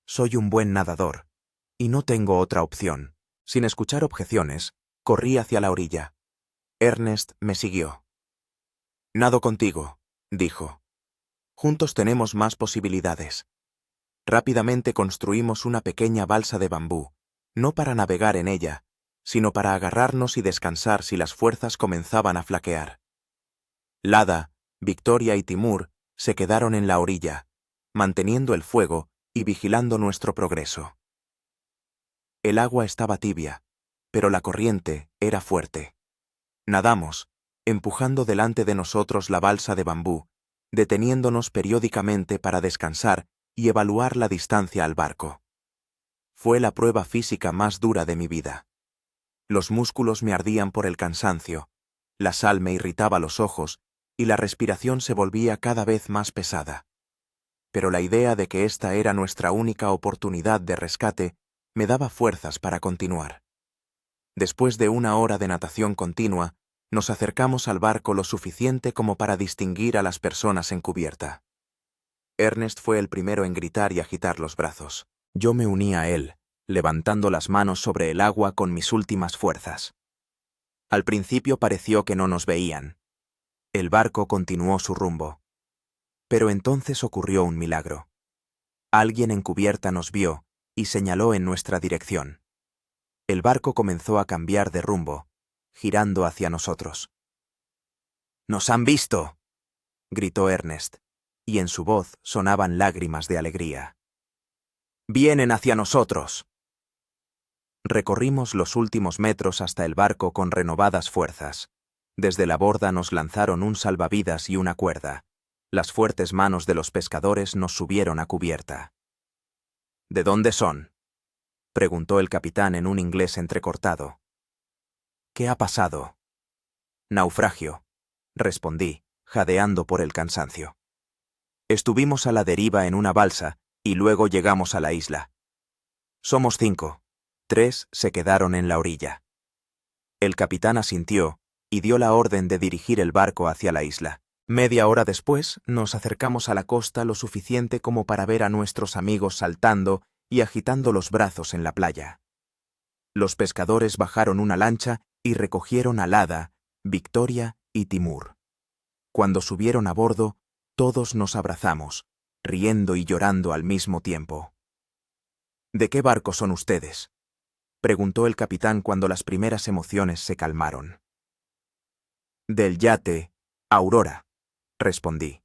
«Soy un buen nadador, y no tengo otra opción». Sin escuchar objeciones, corrí hacia la orilla. Ernest me siguió. «Nado contigo», dijo. «Juntos tenemos más posibilidades». Rápidamente construimos una pequeña balsa de bambú, no para navegar en ella, sino para agarrarnos y descansar si las fuerzas comenzaban a flaquear. Lada, Victoria y Timur se quedaron en la orilla, manteniendo el fuego y vigilando nuestro progreso. El agua estaba tibia, pero la corriente era fuerte. Nadamos, empujando delante de nosotros la balsa de bambú, deteniéndonos periódicamente para descansar y evaluar la distancia al barco. Fue la prueba física más dura de mi vida. Los músculos me ardían por el cansancio, la sal me irritaba los ojos y la respiración se volvía cada vez más pesada. Pero la idea de que esta era nuestra única oportunidad de rescate me daba fuerzas para continuar. Después de 1 hora de natación continua, nos acercamos al barco lo suficiente como para distinguir a las personas en cubierta. Ernest fue el primero en gritar y agitar los brazos. Yo me uní a él, levantando las manos sobre el agua con mis últimas fuerzas. Al principio pareció que no nos veían. El barco continuó su rumbo. Pero entonces ocurrió un milagro. Alguien en cubierta nos vio y señaló en nuestra dirección. El barco comenzó a cambiar de rumbo, girando hacia nosotros. «¡Nos han visto!», gritó Ernest, y en su voz sonaban lágrimas de alegría. «¡Vienen hacia nosotros!». Recorrimos los últimos metros hasta el barco con renovadas fuerzas. Desde la borda nos lanzaron un salvavidas y una cuerda. Las fuertes manos de los pescadores nos subieron a cubierta. «¿De dónde son?», preguntó el capitán en un inglés entrecortado. «¿Qué ha pasado?». «Naufragio», respondí, jadeando por el cansancio. «Estuvimos a la deriva en una balsa y luego llegamos a la isla. Somos 5. 3 se quedaron en la orilla». El capitán asintió y dio la orden de dirigir el barco hacia la isla. Media hora después, nos acercamos a la costa lo suficiente como para ver a nuestros amigos saltando y agitando los brazos en la playa. Los pescadores bajaron una lancha y recogieron a Lada, Victoria y Timur. Cuando subieron a bordo, todos nos abrazamos, riendo y llorando al mismo tiempo. «¿De qué barco son ustedes?», preguntó el capitán cuando las primeras emociones se calmaron. «Del yate Aurora, respondí.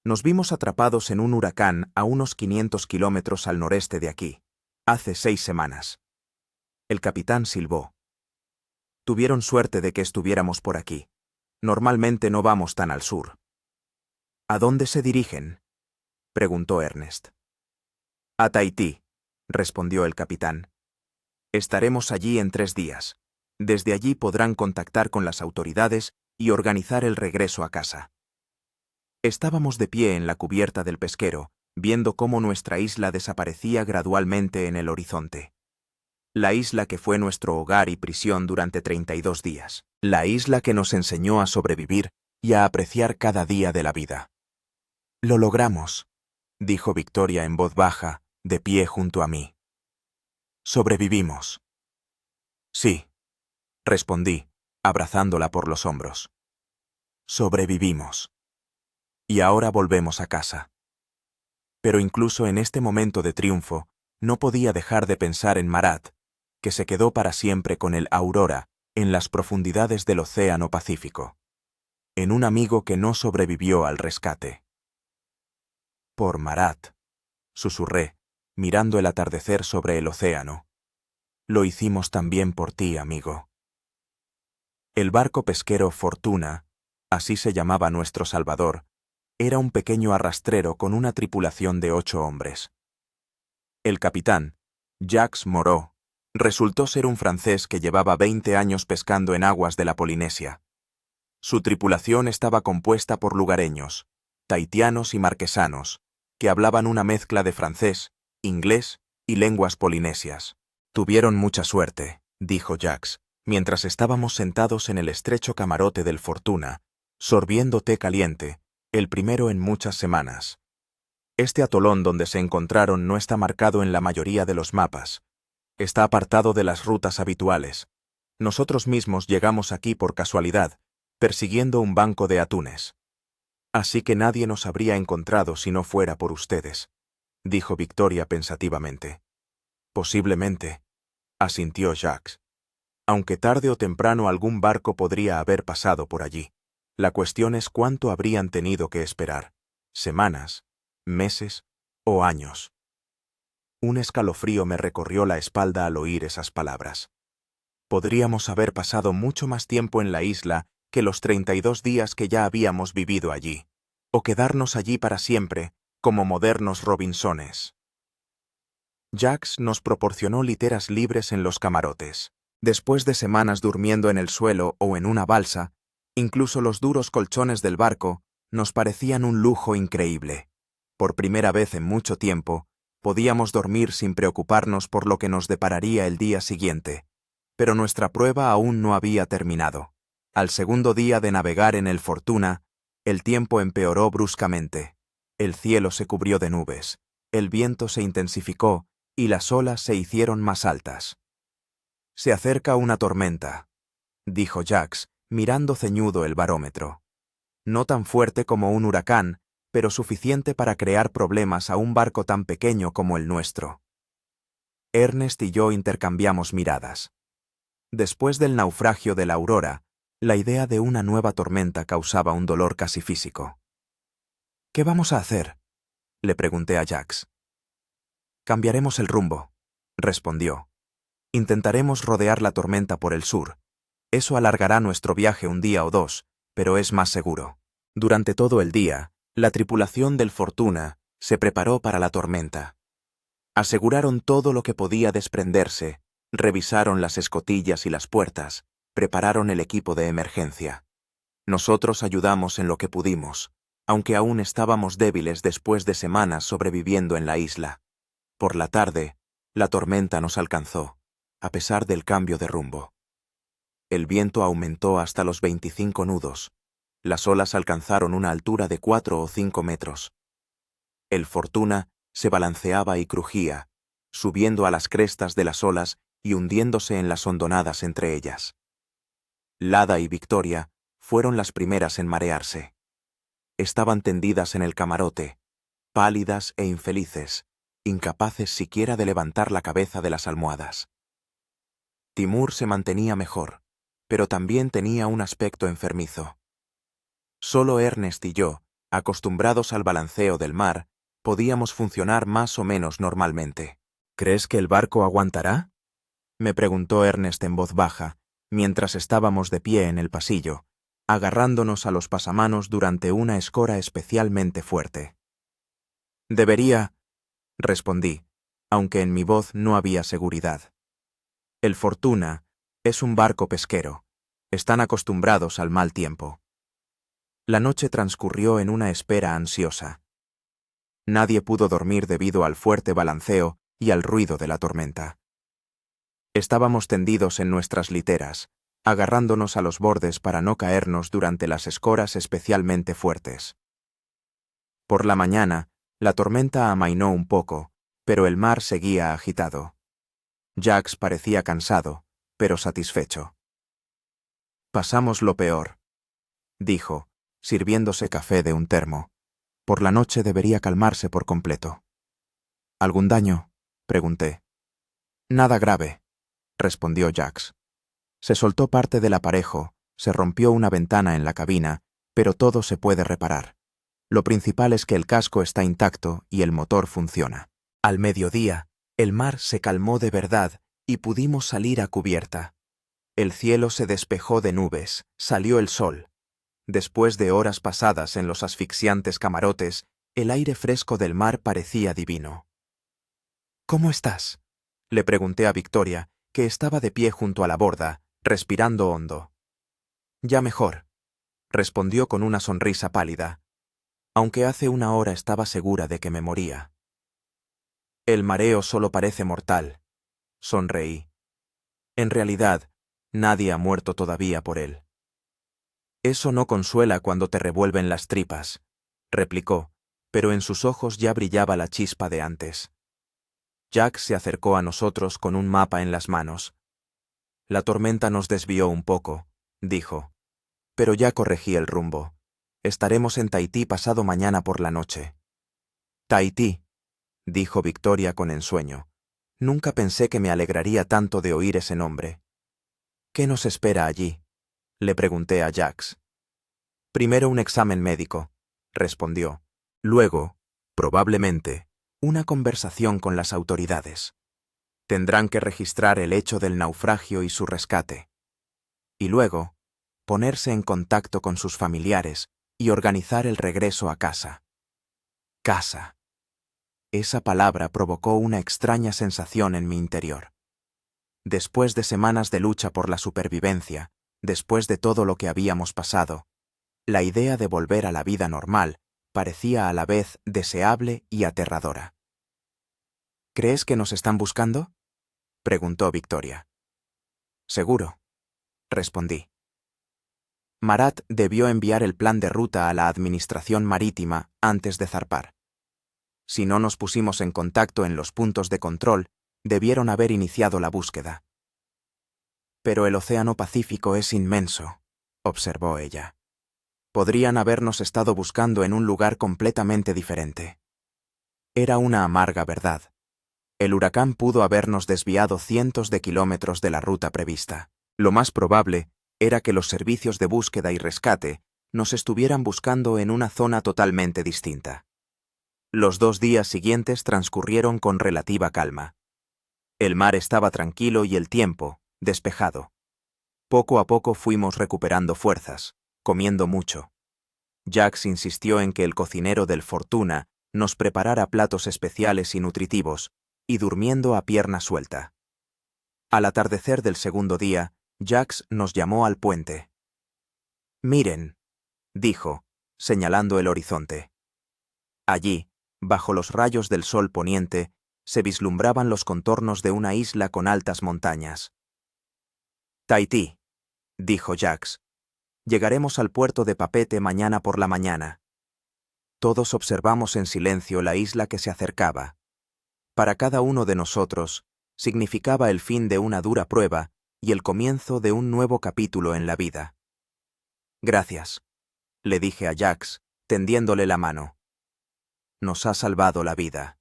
Nos vimos atrapados en un huracán a unos 500 kilómetros al noreste de aquí, hace 6 semanas. El capitán silbó. Tuvieron suerte de que estuviéramos por aquí. Normalmente no vamos tan al sur. ¿A dónde se dirigen?, preguntó Ernest. A Tahití, respondió el capitán. Estaremos allí en 3 días. Desde allí podrán contactar con las autoridades y organizar el regreso a casa. Estábamos de pie en la cubierta del pesquero, viendo cómo nuestra isla desaparecía gradualmente en el horizonte. La isla que fue nuestro hogar y prisión durante 32 días. La isla que nos enseñó a sobrevivir y a apreciar cada día de la vida. Lo logramos, dijo Victoria en voz baja, de pie junto a mí. Sobrevivimos. Sí, respondí, abrazándola por los hombros. Sobrevivimos. Y ahora volvemos a casa. Pero incluso en este momento de triunfo, no podía dejar de pensar en Marat, que se quedó para siempre con el Aurora en las profundidades del Océano Pacífico. En un amigo que no sobrevivió al rescate. Por Marat, susurré, mirando el atardecer sobre el océano. Lo hicimos también por ti, amigo. El barco pesquero Fortuna, así se llamaba nuestro salvador, era un pequeño arrastrero con una tripulación de 8 hombres. El capitán, Jacques Moreau, resultó ser un francés que llevaba 20 años pescando en aguas de la Polinesia. Su tripulación estaba compuesta por lugareños, tahitianos y marquesanos, que hablaban una mezcla de francés, inglés y lenguas polinesias. Tuvieron mucha suerte, dijo Jacques, mientras estábamos sentados en el estrecho camarote del Fortuna, sorbiendo té caliente, el primero en muchas semanas. Este atolón donde se encontraron no está marcado en la mayoría de los mapas. Está apartado de las rutas habituales. Nosotros mismos llegamos aquí por casualidad, persiguiendo un banco de atunes. Así que nadie nos habría encontrado si no fuera por ustedes, dijo Victoria pensativamente. Posiblemente, asintió Jacques. Aunque tarde o temprano algún barco podría haber pasado por allí. La cuestión es cuánto habrían tenido que esperar. Semanas, meses o años. Un escalofrío me recorrió la espalda al oír esas palabras. Podríamos haber pasado mucho más tiempo en la isla que los 32 días que ya habíamos vivido allí, o quedarnos allí para siempre, como modernos Robinsones. Jacques nos proporcionó literas libres en los camarotes. Después de semanas durmiendo en el suelo o en una balsa, incluso los duros colchones del barco nos parecían un lujo increíble. Por primera vez en mucho tiempo, podíamos dormir sin preocuparnos por lo que nos depararía el día siguiente. Pero nuestra prueba aún no había terminado. Al segundo día de navegar en el Fortuna, el tiempo empeoró bruscamente. El cielo se cubrió de nubes, el viento se intensificó y las olas se hicieron más altas. Se acerca una tormenta, dijo Jacques, mirando ceñudo el barómetro. No tan fuerte como un huracán, pero suficiente para crear problemas a un barco tan pequeño como el nuestro. Ernest y yo intercambiamos miradas. Después del naufragio de la Aurora, la idea de una nueva tormenta causaba un dolor casi físico. ¿Qué vamos a hacer?, le pregunté a Jacques. Cambiaremos el rumbo, respondió. Intentaremos rodear la tormenta por el sur. Eso alargará nuestro viaje un día o 2, pero es más seguro. Durante todo el día, la tripulación del Fortuna se preparó para la tormenta. Aseguraron todo lo que podía desprenderse, revisaron las escotillas y las puertas, prepararon el equipo de emergencia. Nosotros ayudamos en lo que pudimos, aunque aún estábamos débiles después de semanas sobreviviendo en la isla. Por la tarde, la tormenta nos alcanzó, a pesar del cambio de rumbo. El viento aumentó hasta los 25 nudos. Las olas alcanzaron una altura de 4 o 5 metros. El Fortuna se balanceaba y crujía, subiendo a las crestas de las olas y hundiéndose en las hondonadas entre ellas. Lada y Victoria fueron las primeras en marearse. Estaban tendidas en el camarote, pálidas e infelices, incapaces siquiera de levantar la cabeza de las almohadas. Timur se mantenía mejor, pero también tenía un aspecto enfermizo. Solo Ernest y yo, acostumbrados al balanceo del mar, podíamos funcionar más o menos normalmente. ¿Crees que el barco aguantará?, me preguntó Ernest en voz baja, mientras estábamos de pie en el pasillo, agarrándonos a los pasamanos durante una escora especialmente fuerte. Debería, respondí, aunque en mi voz no había seguridad. El Fortuna es un barco pesquero. Están acostumbrados al mal tiempo. La noche transcurrió en una espera ansiosa. Nadie pudo dormir debido al fuerte balanceo y al ruido de la tormenta. Estábamos tendidos en nuestras literas, agarrándonos a los bordes para no caernos durante las escoras especialmente fuertes. Por la mañana, la tormenta amainó un poco, pero el mar seguía agitado. Jax parecía cansado, pero satisfecho. Pasamos lo peor, dijo, sirviéndose café de un termo. Por la noche debería calmarse por completo. ¿Algún daño?, pregunté. Nada grave, respondió Jax. Se soltó parte del aparejo, se rompió una ventana en la cabina, pero todo se puede reparar. Lo principal es que el casco está intacto y el motor funciona. Al mediodía, el mar se calmó de verdad y pudimos salir a cubierta. El cielo se despejó de nubes, salió el sol. Después de horas pasadas en los asfixiantes camarotes, el aire fresco del mar parecía divino. ¿Cómo estás?, le pregunté a Victoria, que estaba de pie junto a la borda, respirando hondo. Ya mejor, respondió con una sonrisa pálida, aunque hace una hora estaba segura de que me moría. El mareo solo parece mortal, sonreí. En realidad, nadie ha muerto todavía por él. Eso no consuela cuando te revuelven las tripas, replicó, pero en sus ojos ya brillaba la chispa de antes. Jack se acercó a nosotros con un mapa en las manos. La tormenta nos desvió un poco, dijo, pero ya corregí el rumbo. Estaremos en Tahití pasado mañana por la noche. Tahití, dijo Victoria con ensueño. Nunca pensé que me alegraría tanto de oír ese nombre. ¿Qué nos espera allí?, le pregunté a Jax. Primero un examen médico, respondió. Luego, probablemente, una conversación con las autoridades. Tendrán que registrar el hecho del naufragio y su rescate. Y luego, ponerse en contacto con sus familiares y organizar el regreso a casa. Casa. Esa palabra provocó una extraña sensación en mi interior. Después de semanas de lucha por la supervivencia, después de todo lo que habíamos pasado, la idea de volver a la vida normal parecía a la vez deseable y aterradora. ¿Crees que nos están buscando?, preguntó Victoria. Seguro, respondí. Marat debió enviar el plan de ruta a la Administración Marítima antes de zarpar. Si no nos pusimos en contacto en los puntos de control, debieron haber iniciado la búsqueda. Pero el Océano Pacífico es inmenso, observó ella. Podrían habernos estado buscando en un lugar completamente diferente. Era una amarga verdad. El huracán pudo habernos desviado cientos de kilómetros de la ruta prevista. Lo más probable era que los servicios de búsqueda y rescate nos estuvieran buscando en una zona totalmente distinta. Los 2 días siguientes transcurrieron con relativa calma. El mar estaba tranquilo y el tiempo, despejado. Poco a poco fuimos recuperando fuerzas, comiendo mucho. Jax insistió en que el cocinero del Fortuna nos preparara platos especiales y nutritivos, y durmiendo a pierna suelta. Al atardecer del segundo día, Jax nos llamó al puente. «Miren», dijo, señalando el horizonte. Allí, bajo los rayos del sol poniente, se vislumbraban los contornos de una isla con altas montañas. «Tahití», dijo Jax. «Llegaremos al puerto de Papeete mañana por la mañana». Todos observamos en silencio la isla que se acercaba. Para cada uno de nosotros, significaba el fin de una dura prueba y el comienzo de un nuevo capítulo en la vida. «Gracias», le dije a Jax, tendiéndole la mano. «Nos ha salvado la vida».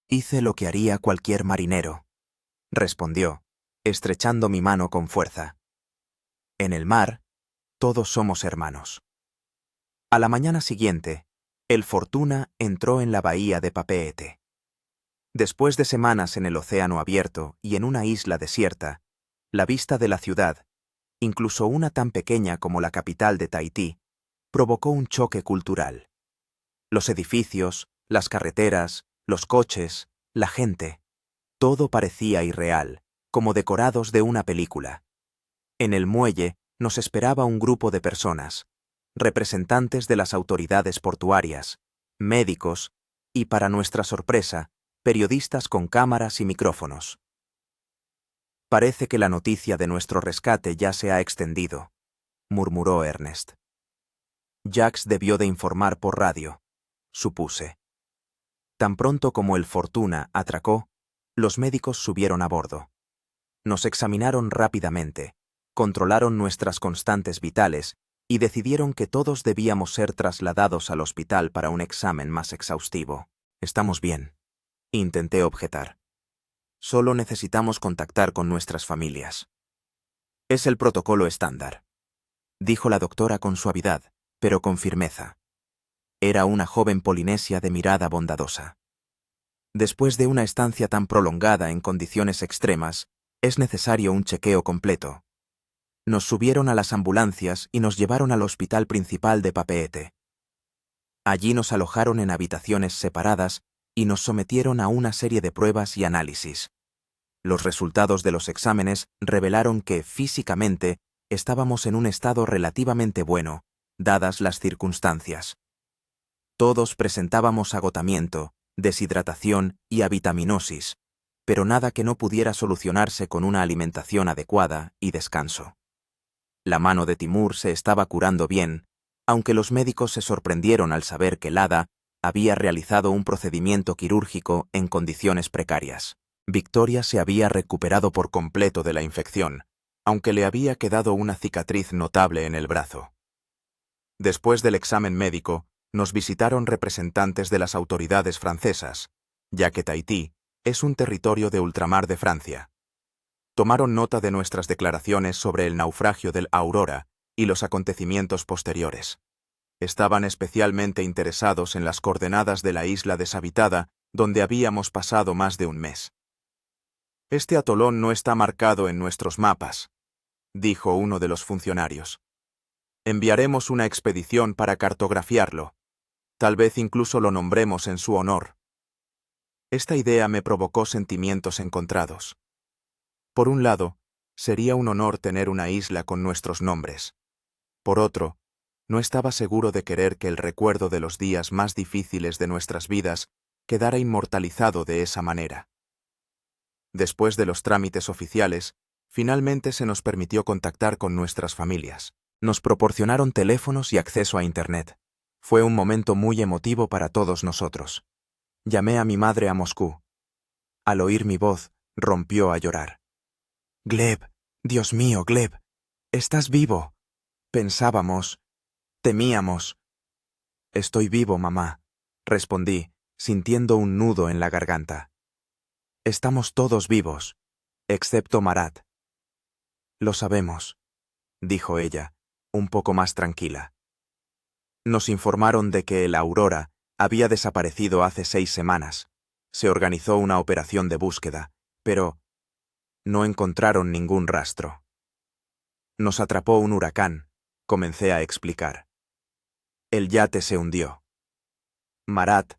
«Hice lo que haría cualquier marinero», respondió, estrechando mi mano con fuerza. «En el mar, todos somos hermanos. A la mañana siguiente, el Fortuna entró en la bahía de Papeete. Después de semanas en el océano abierto y en una isla desierta, la vista de la ciudad, incluso una tan pequeña como la capital de Tahití, provocó un choque cultural. Los edificios, las carreteras, los coches, la gente, todo parecía irreal, como decorados de una película. En el muelle nos esperaba un grupo de personas, representantes de las autoridades portuarias, médicos y, para nuestra sorpresa, periodistas con cámaras y micrófonos. Parece que la noticia de nuestro rescate ya se ha extendido, murmuró Ernest. Jacques debió de informar por radio, supuse. Tan pronto como el Fortuna atracó, los médicos subieron a bordo. Nos examinaron rápidamente, controlaron nuestras constantes vitales y decidieron que todos debíamos ser trasladados al hospital para un examen más exhaustivo. Estamos bien, intenté objetar. Solo necesitamos contactar con nuestras familias. Es el protocolo estándar, dijo la doctora con suavidad, pero con firmeza. Era una joven polinesia de mirada bondadosa. Después de una estancia tan prolongada en condiciones extremas, es necesario un chequeo completo. Nos subieron a las ambulancias y nos llevaron al hospital principal de Papeete. Allí nos alojaron en habitaciones separadas y nos sometieron a una serie de pruebas y análisis. Los resultados de los exámenes revelaron que, físicamente, estábamos en un estado relativamente bueno, dadas las circunstancias. Todos presentábamos agotamiento, deshidratación y avitaminosis, pero nada que no pudiera solucionarse con una alimentación adecuada y descanso. La mano de Timur se estaba curando bien, aunque los médicos se sorprendieron al saber que Lada había realizado un procedimiento quirúrgico en condiciones precarias. Victoria se había recuperado por completo de la infección, aunque le había quedado una cicatriz notable en el brazo. Después del examen médico, nos visitaron representantes de las autoridades francesas, ya que Tahití es un territorio de ultramar de Francia. Tomaron nota de nuestras declaraciones sobre el naufragio del Aurora y los acontecimientos posteriores. Estaban especialmente interesados en las coordenadas de la isla deshabitada, donde habíamos pasado más de un mes. Este atolón no está marcado en nuestros mapas, dijo uno de los funcionarios. Enviaremos una expedición para cartografiarlo. Tal vez incluso lo nombremos en su honor. Esta idea me provocó sentimientos encontrados. Por un lado, sería un honor tener una isla con nuestros nombres. Por otro, no estaba seguro de querer que el recuerdo de los días más difíciles de nuestras vidas quedara inmortalizado de esa manera. Después de los trámites oficiales, finalmente se nos permitió contactar con nuestras familias. Nos proporcionaron teléfonos y acceso a Internet. Fue un momento muy emotivo para todos nosotros. Llamé a mi madre a Moscú. Al oír mi voz, rompió a llorar. «Gleb, Dios mío, Gleb, estás vivo. Pensábamos, temíamos». «Estoy vivo, mamá», respondí, sintiendo un nudo en la garganta. «Estamos todos vivos, excepto Marat». «Lo sabemos», dijo ella, un poco más tranquila. Nos informaron de que el Aurora había desaparecido hace 6 semanas. Se organizó una operación de búsqueda, pero no encontraron ningún rastro. Nos atrapó un huracán, comencé a explicar. El yate se hundió. Marat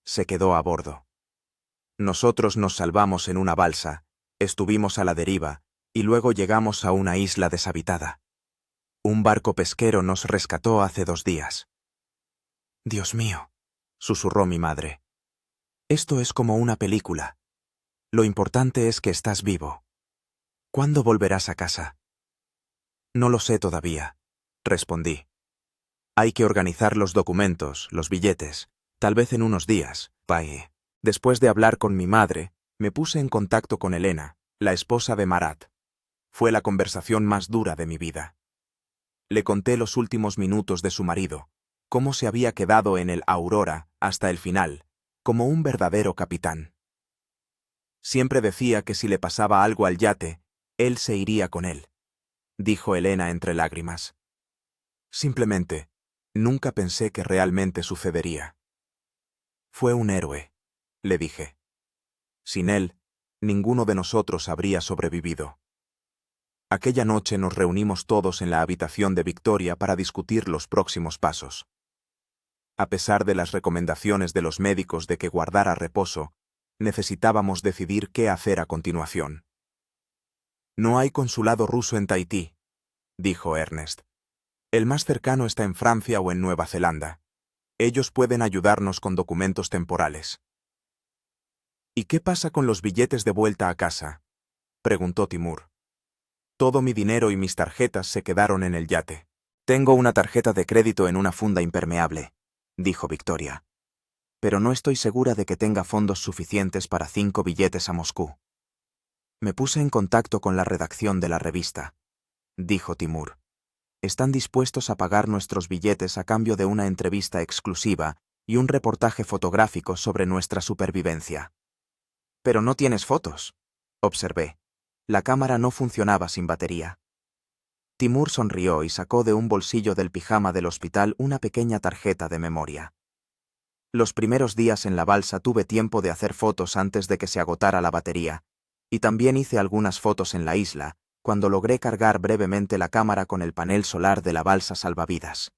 se quedó a bordo. Nosotros nos salvamos en una balsa, estuvimos a la deriva y luego llegamos a una isla deshabitada. Un barco pesquero nos rescató hace 2 días. «Dios mío», susurró mi madre. «Esto es como una película. Lo importante es que estás vivo. ¿Cuándo volverás a casa?» «No lo sé todavía», respondí. «Hay que organizar los documentos, los billetes, tal vez en unos días, Pai». Después de hablar con mi madre, me puse en contacto con Elena, la esposa de Marat. Fue la conversación más dura de mi vida. Le conté los últimos minutos de su marido, cómo se había quedado en el Aurora hasta el final, como un verdadero capitán. Siempre decía que si le pasaba algo al yate, él se iría con él, dijo Elena entre lágrimas. Simplemente, nunca pensé que realmente sucedería. Fue un héroe, le dije. Sin él, ninguno de nosotros habría sobrevivido. Aquella noche nos reunimos todos en la habitación de Victoria para discutir los próximos pasos. A pesar de las recomendaciones de los médicos de que guardara reposo, necesitábamos decidir qué hacer a continuación. No hay consulado ruso en Tahití, dijo Ernest. El más cercano está en Francia o en Nueva Zelanda. Ellos pueden ayudarnos con documentos temporales. ¿Y qué pasa con los billetes de vuelta a casa?, preguntó Timur. Todo mi dinero y mis tarjetas se quedaron en el yate. Tengo una tarjeta de crédito en una funda impermeable, dijo Victoria. Pero no estoy segura de que tenga fondos suficientes para 5 billetes a Moscú. Me puse en contacto con la redacción de la revista, dijo Timur. Están dispuestos a pagar nuestros billetes a cambio de una entrevista exclusiva y un reportaje fotográfico sobre nuestra supervivencia. Pero no tienes fotos, observé. La cámara no funcionaba sin batería. Timur sonrió y sacó de un bolsillo del pijama del hospital una pequeña tarjeta de memoria. Los primeros días en la balsa tuve tiempo de hacer fotos antes de que se agotara la batería, y también hice algunas fotos en la isla, cuando logré cargar brevemente la cámara con el panel solar de la balsa salvavidas.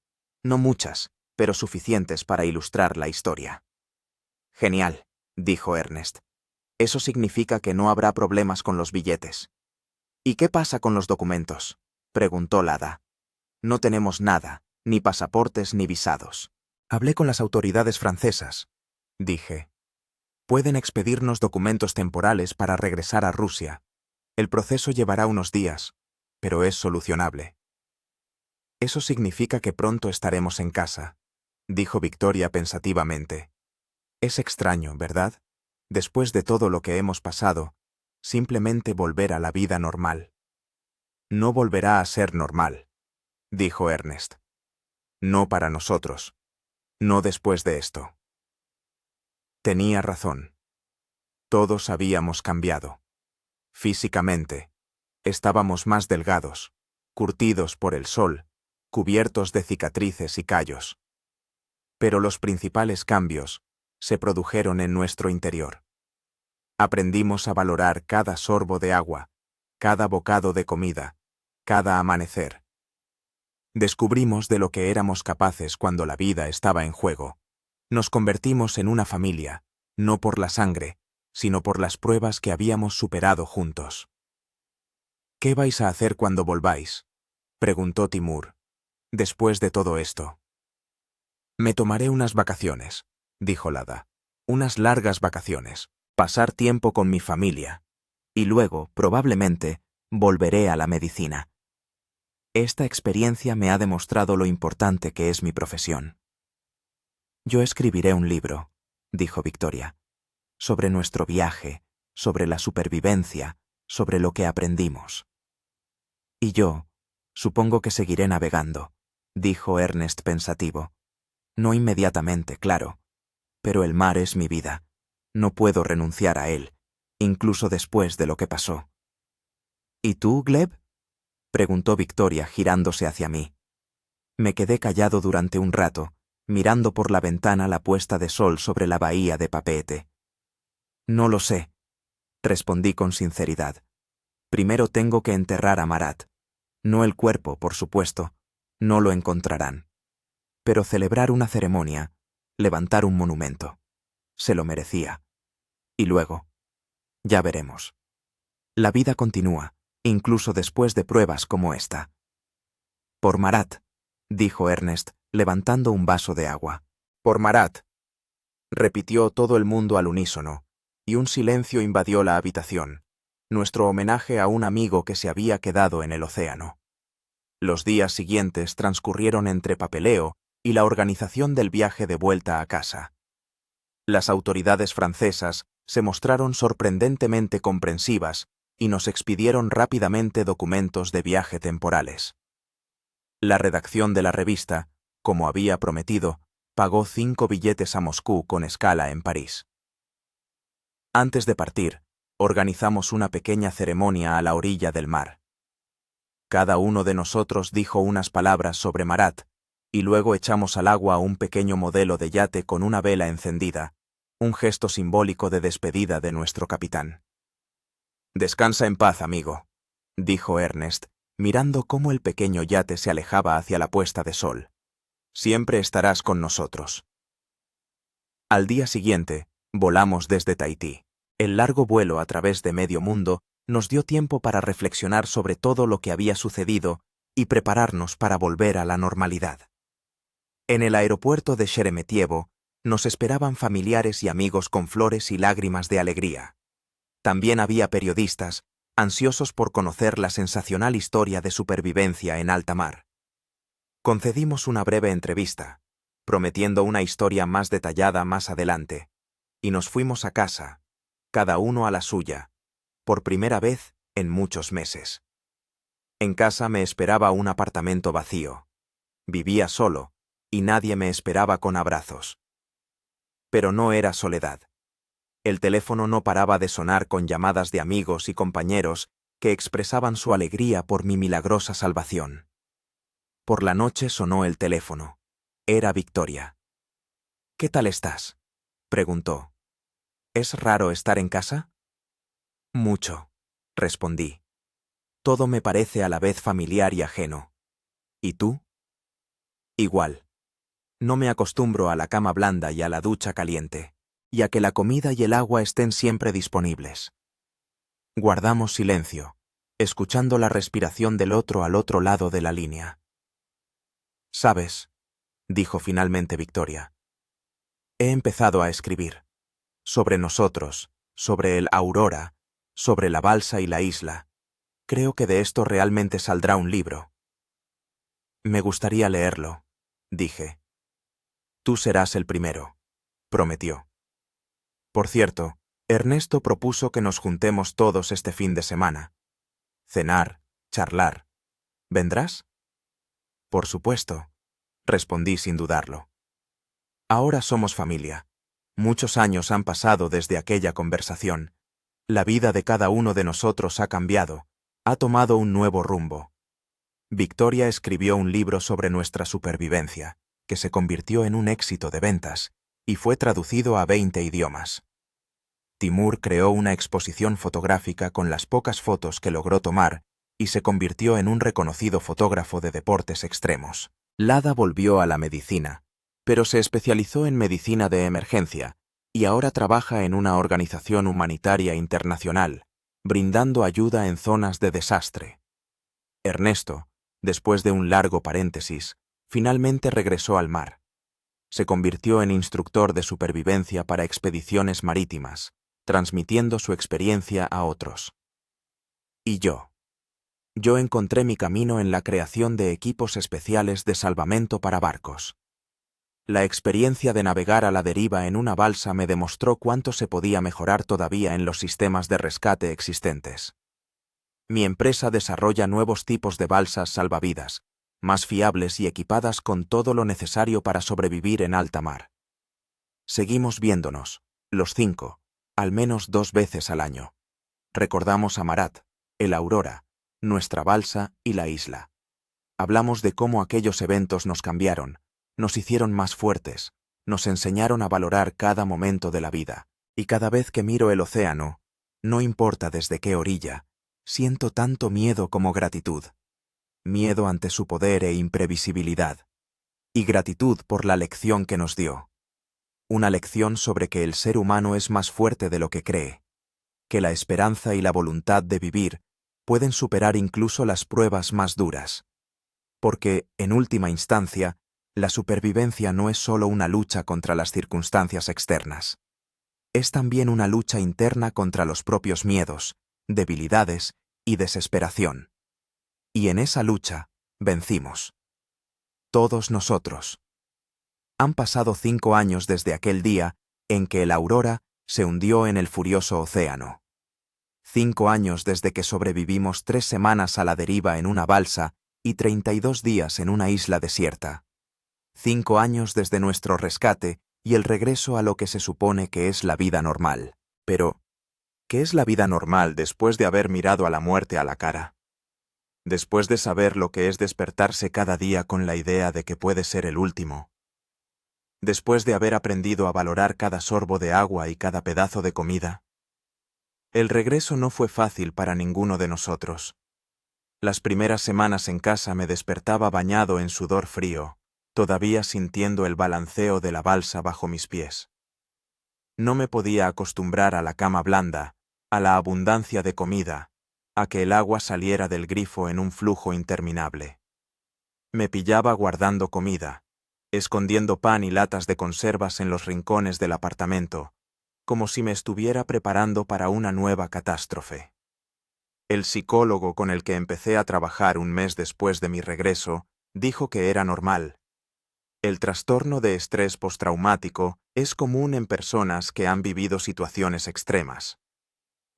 No muchas, pero suficientes para ilustrar la historia. Genial, dijo Ernest. Eso significa que no habrá problemas con los billetes. ¿Y qué pasa con los documentos?, preguntó Lada. No tenemos nada, ni pasaportes ni visados. Hablé con las autoridades francesas, dije. Pueden expedirnos documentos temporales para regresar a Rusia. El proceso llevará unos días, pero es solucionable. Eso significa que pronto estaremos en casa, dijo Victoria pensativamente. Es extraño, ¿verdad? Después de todo lo que hemos pasado, simplemente volver a la vida normal. No volverá a ser normal, dijo Ernest. No para nosotros. No después de esto. Tenía razón. Todos habíamos cambiado. Físicamente, estábamos más delgados, curtidos por el sol, cubiertos de cicatrices y callos. Pero los principales cambios se produjeron en nuestro interior. Aprendimos a valorar cada sorbo de agua, cada bocado de comida, cada amanecer. Descubrimos de lo que éramos capaces cuando la vida estaba en juego. Nos convertimos en una familia, no por la sangre, sino por las pruebas que habíamos superado juntos. ¿Qué vais a hacer cuando volváis?, preguntó Timur. Después de todo esto. Me tomaré unas vacaciones, dijo Lada. Unas largas vacaciones. Pasar tiempo con mi familia. Y luego, probablemente, volveré a la medicina. Esta experiencia me ha demostrado lo importante que es mi profesión. Yo escribiré un libro, dijo Victoria, sobre nuestro viaje, sobre la supervivencia, sobre lo que aprendimos. Y yo, supongo que seguiré navegando, dijo Ernest pensativo. No inmediatamente, claro, pero el mar es mi vida. No puedo renunciar a él, incluso después de lo que pasó. ¿Y tú, Gleb?, preguntó Victoria girándose hacia mí. Me quedé callado durante un rato, mirando por la ventana la puesta de sol sobre la bahía de Papeete. No lo sé, respondí con sinceridad. Primero tengo que enterrar a Marat. No el cuerpo, por supuesto, no lo encontrarán. Pero celebrar una ceremonia, levantar un monumento. Se lo merecía. Y luego, ya veremos. La vida continúa, incluso después de pruebas como esta. Por Marat, dijo Ernest, levantando un vaso de agua. Por Marat, repitió todo el mundo al unísono, y un silencio invadió la habitación, nuestro homenaje a un amigo que se había quedado en el océano. Los días siguientes transcurrieron entre papeleo y la organización del viaje de vuelta a casa. Las autoridades francesas se mostraron sorprendentemente comprensivas y nos expidieron rápidamente documentos de viaje temporales. La redacción de la revista, como había prometido, pagó 5 billetes a Moscú con escala en París. Antes de partir, organizamos una pequeña ceremonia a la orilla del mar. Cada uno de nosotros dijo unas palabras sobre Marat, y luego echamos al agua a un pequeño modelo de yate con una vela encendida, un gesto simbólico de despedida de nuestro capitán. «Descansa en paz, amigo», dijo Ernest, mirando cómo el pequeño yate se alejaba hacia la puesta de sol. «Siempre estarás con nosotros». Al día siguiente, volamos desde Tahití. El largo vuelo a través de medio mundo nos dio tiempo para reflexionar sobre todo lo que había sucedido y prepararnos para volver a la normalidad. En el aeropuerto de Sheremetyevo nos esperaban familiares y amigos con flores y lágrimas de alegría. También había periodistas, ansiosos por conocer la sensacional historia de supervivencia en alta mar. Concedimos una breve entrevista, prometiendo una historia más detallada más adelante, y nos fuimos a casa, cada uno a la suya, por primera vez en muchos meses. En casa me esperaba un apartamento vacío. Vivía solo, y nadie me esperaba con abrazos. Pero no era soledad. El teléfono no paraba de sonar con llamadas de amigos y compañeros que expresaban su alegría por mi milagrosa salvación. Por la noche sonó el teléfono. Era Victoria. «¿Qué tal estás?», preguntó. «¿Es raro estar en casa?». «Mucho», respondí. «Todo me parece a la vez familiar y ajeno». «¿Y tú?». «Igual. No me acostumbro a la cama blanda y a la ducha caliente, y a que la comida y el agua estén siempre disponibles». Guardamos silencio, escuchando la respiración del otro al otro lado de la línea. «¿Sabes?», dijo finalmente Victoria. «He empezado a escribir. Sobre nosotros, sobre el Aurora, sobre la balsa y la isla. Creo que de esto realmente saldrá un libro». «Me gustaría leerlo», dije. «Tú serás el primero», prometió. Por cierto, Ernesto propuso que nos juntemos todos este fin de semana. Cenar, charlar. ¿Vendrás? «Por supuesto», respondí sin dudarlo. Ahora somos familia. Muchos años han pasado desde aquella conversación. La vida de cada uno de nosotros ha cambiado, ha tomado un nuevo rumbo. Victoria escribió un libro sobre nuestra supervivencia, que se convirtió en un éxito de ventas, y fue traducido a 20 idiomas. Timur creó una exposición fotográfica con las pocas fotos que logró tomar y se convirtió en un reconocido fotógrafo de deportes extremos. Lada volvió a la medicina, pero se especializó en medicina de emergencia y ahora trabaja en una organización humanitaria internacional, brindando ayuda en zonas de desastre. Ernesto, después de un largo paréntesis, finalmente regresó al mar. Se convirtió en instructor de supervivencia para expediciones marítimas, transmitiendo su experiencia a otros. Y yo encontré mi camino en la creación de equipos especiales de salvamento para barcos. La experiencia de navegar a la deriva en una balsa me demostró cuánto se podía mejorar todavía en los sistemas de rescate existentes. Mi empresa desarrolla nuevos tipos de balsas salvavidas, más fiables y equipadas con todo lo necesario para sobrevivir en alta mar. Seguimos viéndonos, los 5, al menos 2 veces al año. Recordamos a Marat, el Aurora, nuestra balsa y la isla. Hablamos de cómo aquellos eventos nos cambiaron, nos hicieron más fuertes, nos enseñaron a valorar cada momento de la vida, y cada vez que miro el océano, no importa desde qué orilla, siento tanto miedo como gratitud. Miedo ante su poder e imprevisibilidad, y gratitud por la lección que nos dio. Una lección sobre que el ser humano es más fuerte de lo que cree, que la esperanza y la voluntad de vivir pueden superar incluso las pruebas más duras. Porque, en última instancia, la supervivencia no es solo una lucha contra las circunstancias externas. Es también una lucha interna contra los propios miedos, debilidades y desesperación. Y en esa lucha, vencimos. Todos nosotros. Han pasado 5 años desde aquel día en que el Aurora se hundió en el furioso océano. 5 años desde que sobrevivimos 3 semanas a la deriva en una balsa y 32 días en una isla desierta. 5 años desde nuestro rescate y el regreso a lo que se supone que es la vida normal. Pero, ¿qué es la vida normal después de haber mirado a la muerte a la cara? después de saber lo que es despertarse cada día con la idea de que puede ser el último, después de haber aprendido a valorar cada sorbo de agua y cada pedazo de comida. El regreso no fue fácil para ninguno de nosotros. Las primeras semanas en casa me despertaba bañado en sudor frío, todavía sintiendo el balanceo de la balsa bajo mis pies. No me podía acostumbrar a la cama blanda, a la abundancia de comida, a que el agua saliera del grifo en un flujo interminable. Me pillaba guardando comida, escondiendo pan y latas de conservas en los rincones del apartamento, como si me estuviera preparando para una nueva catástrofe. El psicólogo con el que empecé a trabajar un mes después de mi regreso dijo que era normal. El trastorno de estrés postraumático es común en personas que han vivido situaciones extremas.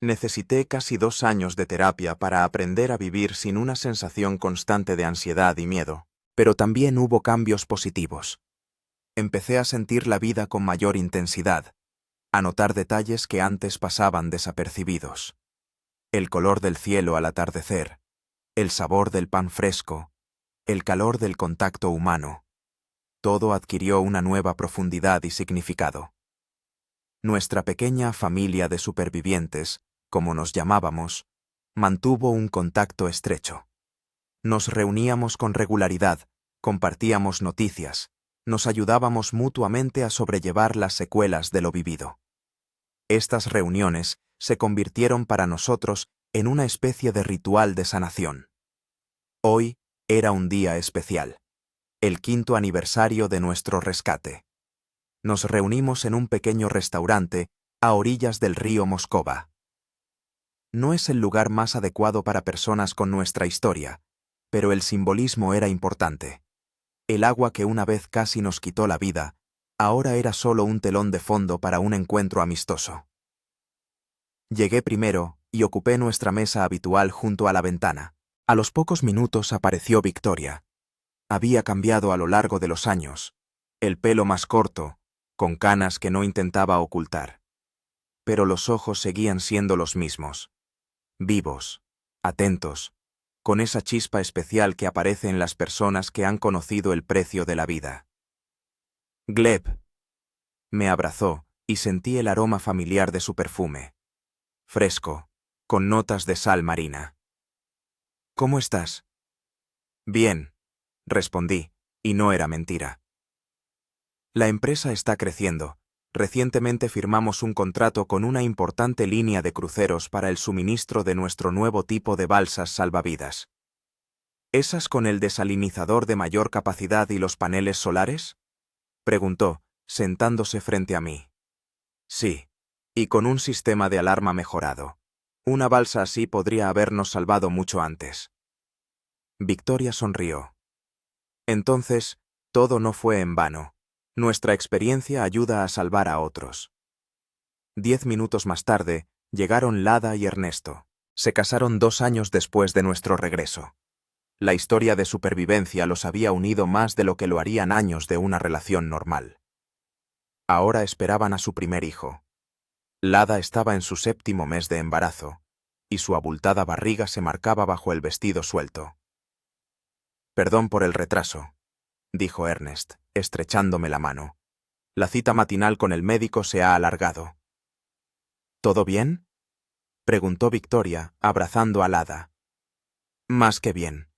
Necesité casi 2 años de terapia para aprender a vivir sin una sensación constante de ansiedad y miedo, pero también hubo cambios positivos. Empecé a sentir la vida con mayor intensidad, a notar detalles que antes pasaban desapercibidos. El color del cielo al atardecer, el sabor del pan fresco, el calor del contacto humano. Todo adquirió una nueva profundidad y significado. Nuestra pequeña familia de supervivientes, como nos llamábamos, mantuvo un contacto estrecho. Nos reuníamos con regularidad, compartíamos noticias, nos ayudábamos mutuamente a sobrellevar las secuelas de lo vivido. Estas reuniones se convirtieron para nosotros en una especie de ritual de sanación. Hoy era un día especial, el 5º aniversario de nuestro rescate. Nos reunimos en un pequeño restaurante a orillas del río Moscova. No es el lugar más adecuado para personas con nuestra historia, pero el simbolismo era importante. El agua que una vez casi nos quitó la vida, ahora era solo un telón de fondo para un encuentro amistoso. Llegué primero y ocupé nuestra mesa habitual junto a la ventana. A los pocos minutos apareció Victoria. Había cambiado a lo largo de los años, el pelo más corto, con canas que no intentaba ocultar. Pero los ojos seguían siendo los mismos. Vivos, atentos, con esa chispa especial que aparece en las personas que han conocido el precio de la vida. Gleb. Me abrazó y sentí el aroma familiar de su perfume. Fresco, con notas de sal marina. ¿Cómo estás? Bien, respondí, y no era mentira. La empresa está creciendo. Recientemente firmamos un contrato con una importante línea de cruceros para el suministro de nuestro nuevo tipo de balsas salvavidas. ¿Esas con el desalinizador de mayor capacidad y los paneles solares? Preguntó, sentándose frente a mí. Sí, y con un sistema de alarma mejorado. Una balsa así podría habernos salvado mucho antes. Victoria sonrió. Entonces, todo no fue en vano. Nuestra experiencia ayuda a salvar a otros. 10 minutos más tarde, llegaron Lada y Ernesto. Se casaron 2 años después de nuestro regreso. La historia de supervivencia los había unido más de lo que lo harían años de una relación normal. Ahora esperaban a su primer hijo. Lada estaba en su 7º mes de embarazo, y su abultada barriga se marcaba bajo el vestido suelto. Perdón por el retraso, dijo Ernest, estrechándome la mano. La cita matinal con el médico se ha alargado. ¿Todo bien? Preguntó Victoria, abrazando a Lada. Más que bien,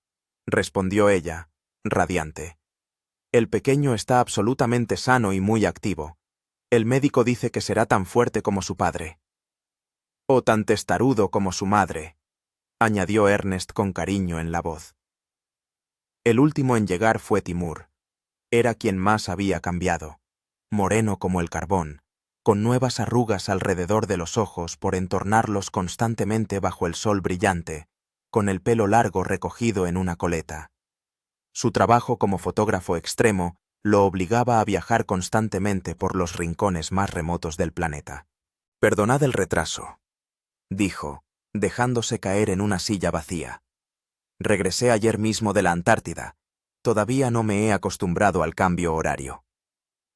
respondió ella, radiante. El pequeño está absolutamente sano y muy activo. El médico dice que será tan fuerte como su padre. O tan testarudo como su madre, añadió Ernest con cariño en la voz. El último en llegar fue Timur. Era quien más había cambiado, moreno como el carbón, con nuevas arrugas alrededor de los ojos por entornarlos constantemente bajo el sol brillante, con el pelo largo recogido en una coleta. Su trabajo como fotógrafo extremo lo obligaba a viajar constantemente por los rincones más remotos del planeta. Perdonad el retraso, dijo, dejándose caer en una silla vacía. Regresé ayer mismo de la Antártida. Todavía no me he acostumbrado al cambio horario.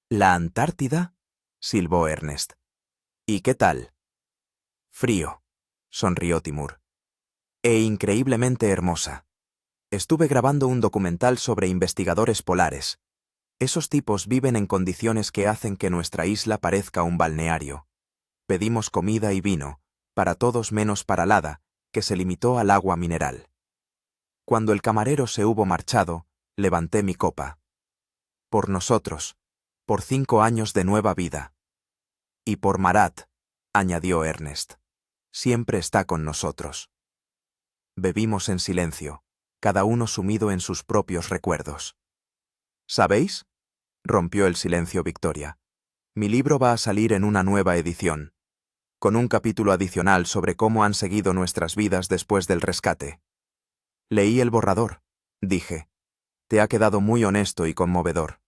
¿La Antártida? Silbó Ernest. ¿Y qué tal? Frío, sonrió Timur. E increíblemente hermosa. Estuve grabando un documental sobre investigadores polares. Esos tipos viven en condiciones que hacen que nuestra isla parezca un balneario. Pedimos comida y vino, para todos menos para Lada, que se limitó al agua mineral. Cuando el camarero se hubo marchado, levanté mi copa. Por nosotros, por 5 años de nueva vida. Y por Marat, añadió Ernest. Siempre está con nosotros. Bebimos en silencio, cada uno sumido en sus propios recuerdos. ¿Sabéis? Rompió el silencio Victoria. Mi libro va a salir en una nueva edición, con un capítulo adicional sobre cómo han seguido nuestras vidas después del rescate. Leí el borrador, dije. Te ha quedado muy honesto y conmovedor.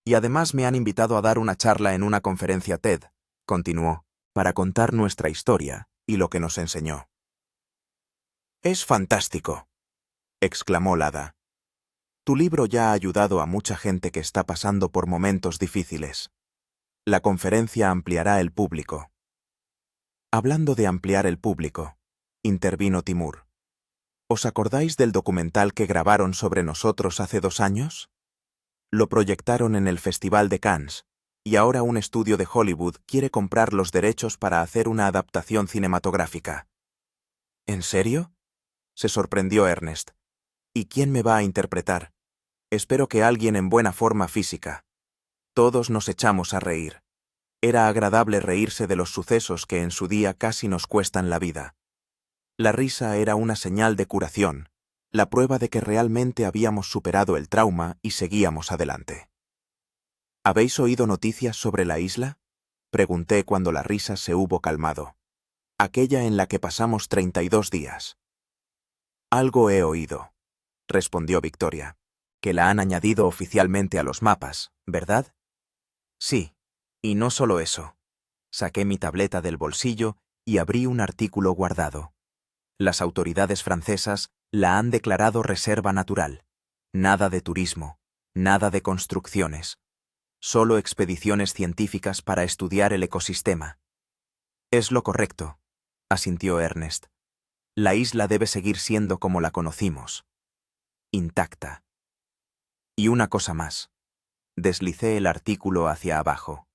Y además me han invitado a dar una charla en una conferencia TED, continuó, para contar nuestra historia y lo que nos enseñó. Es fantástico, exclamó Lada. Tu libro ya ha ayudado a mucha gente que está pasando por momentos difíciles. La conferencia ampliará el público. Hablando de ampliar el público, intervino Timur. ¿Os acordáis del documental que grabaron sobre nosotros hace 2 años? Lo proyectaron en el Festival de Cannes, y ahora un estudio de Hollywood quiere comprar los derechos para hacer una adaptación cinematográfica. ¿En serio? Se sorprendió Ernest. ¿Y quién me va a interpretar? Espero que alguien en buena forma física. Todos nos echamos a reír. Era agradable reírse de los sucesos que en su día casi nos cuestan la vida. La risa era una señal de curación, la prueba de que realmente habíamos superado el trauma y seguíamos adelante. ¿Habéis oído noticias sobre la isla? Pregunté cuando la risa se hubo calmado. Aquella en la que pasamos 32 días. Algo he oído, respondió Victoria. Que la han añadido oficialmente a los mapas, ¿verdad? Sí, y no solo eso. Saqué mi tableta del bolsillo y abrí un artículo guardado. Las autoridades francesas la han declarado reserva natural. Nada de turismo, nada de construcciones. Solo expediciones científicas para estudiar el ecosistema. Es lo correcto, asintió Ernest. La isla debe seguir siendo como la conocimos. Intacta. Y una cosa más. Deslicé el artículo hacia abajo.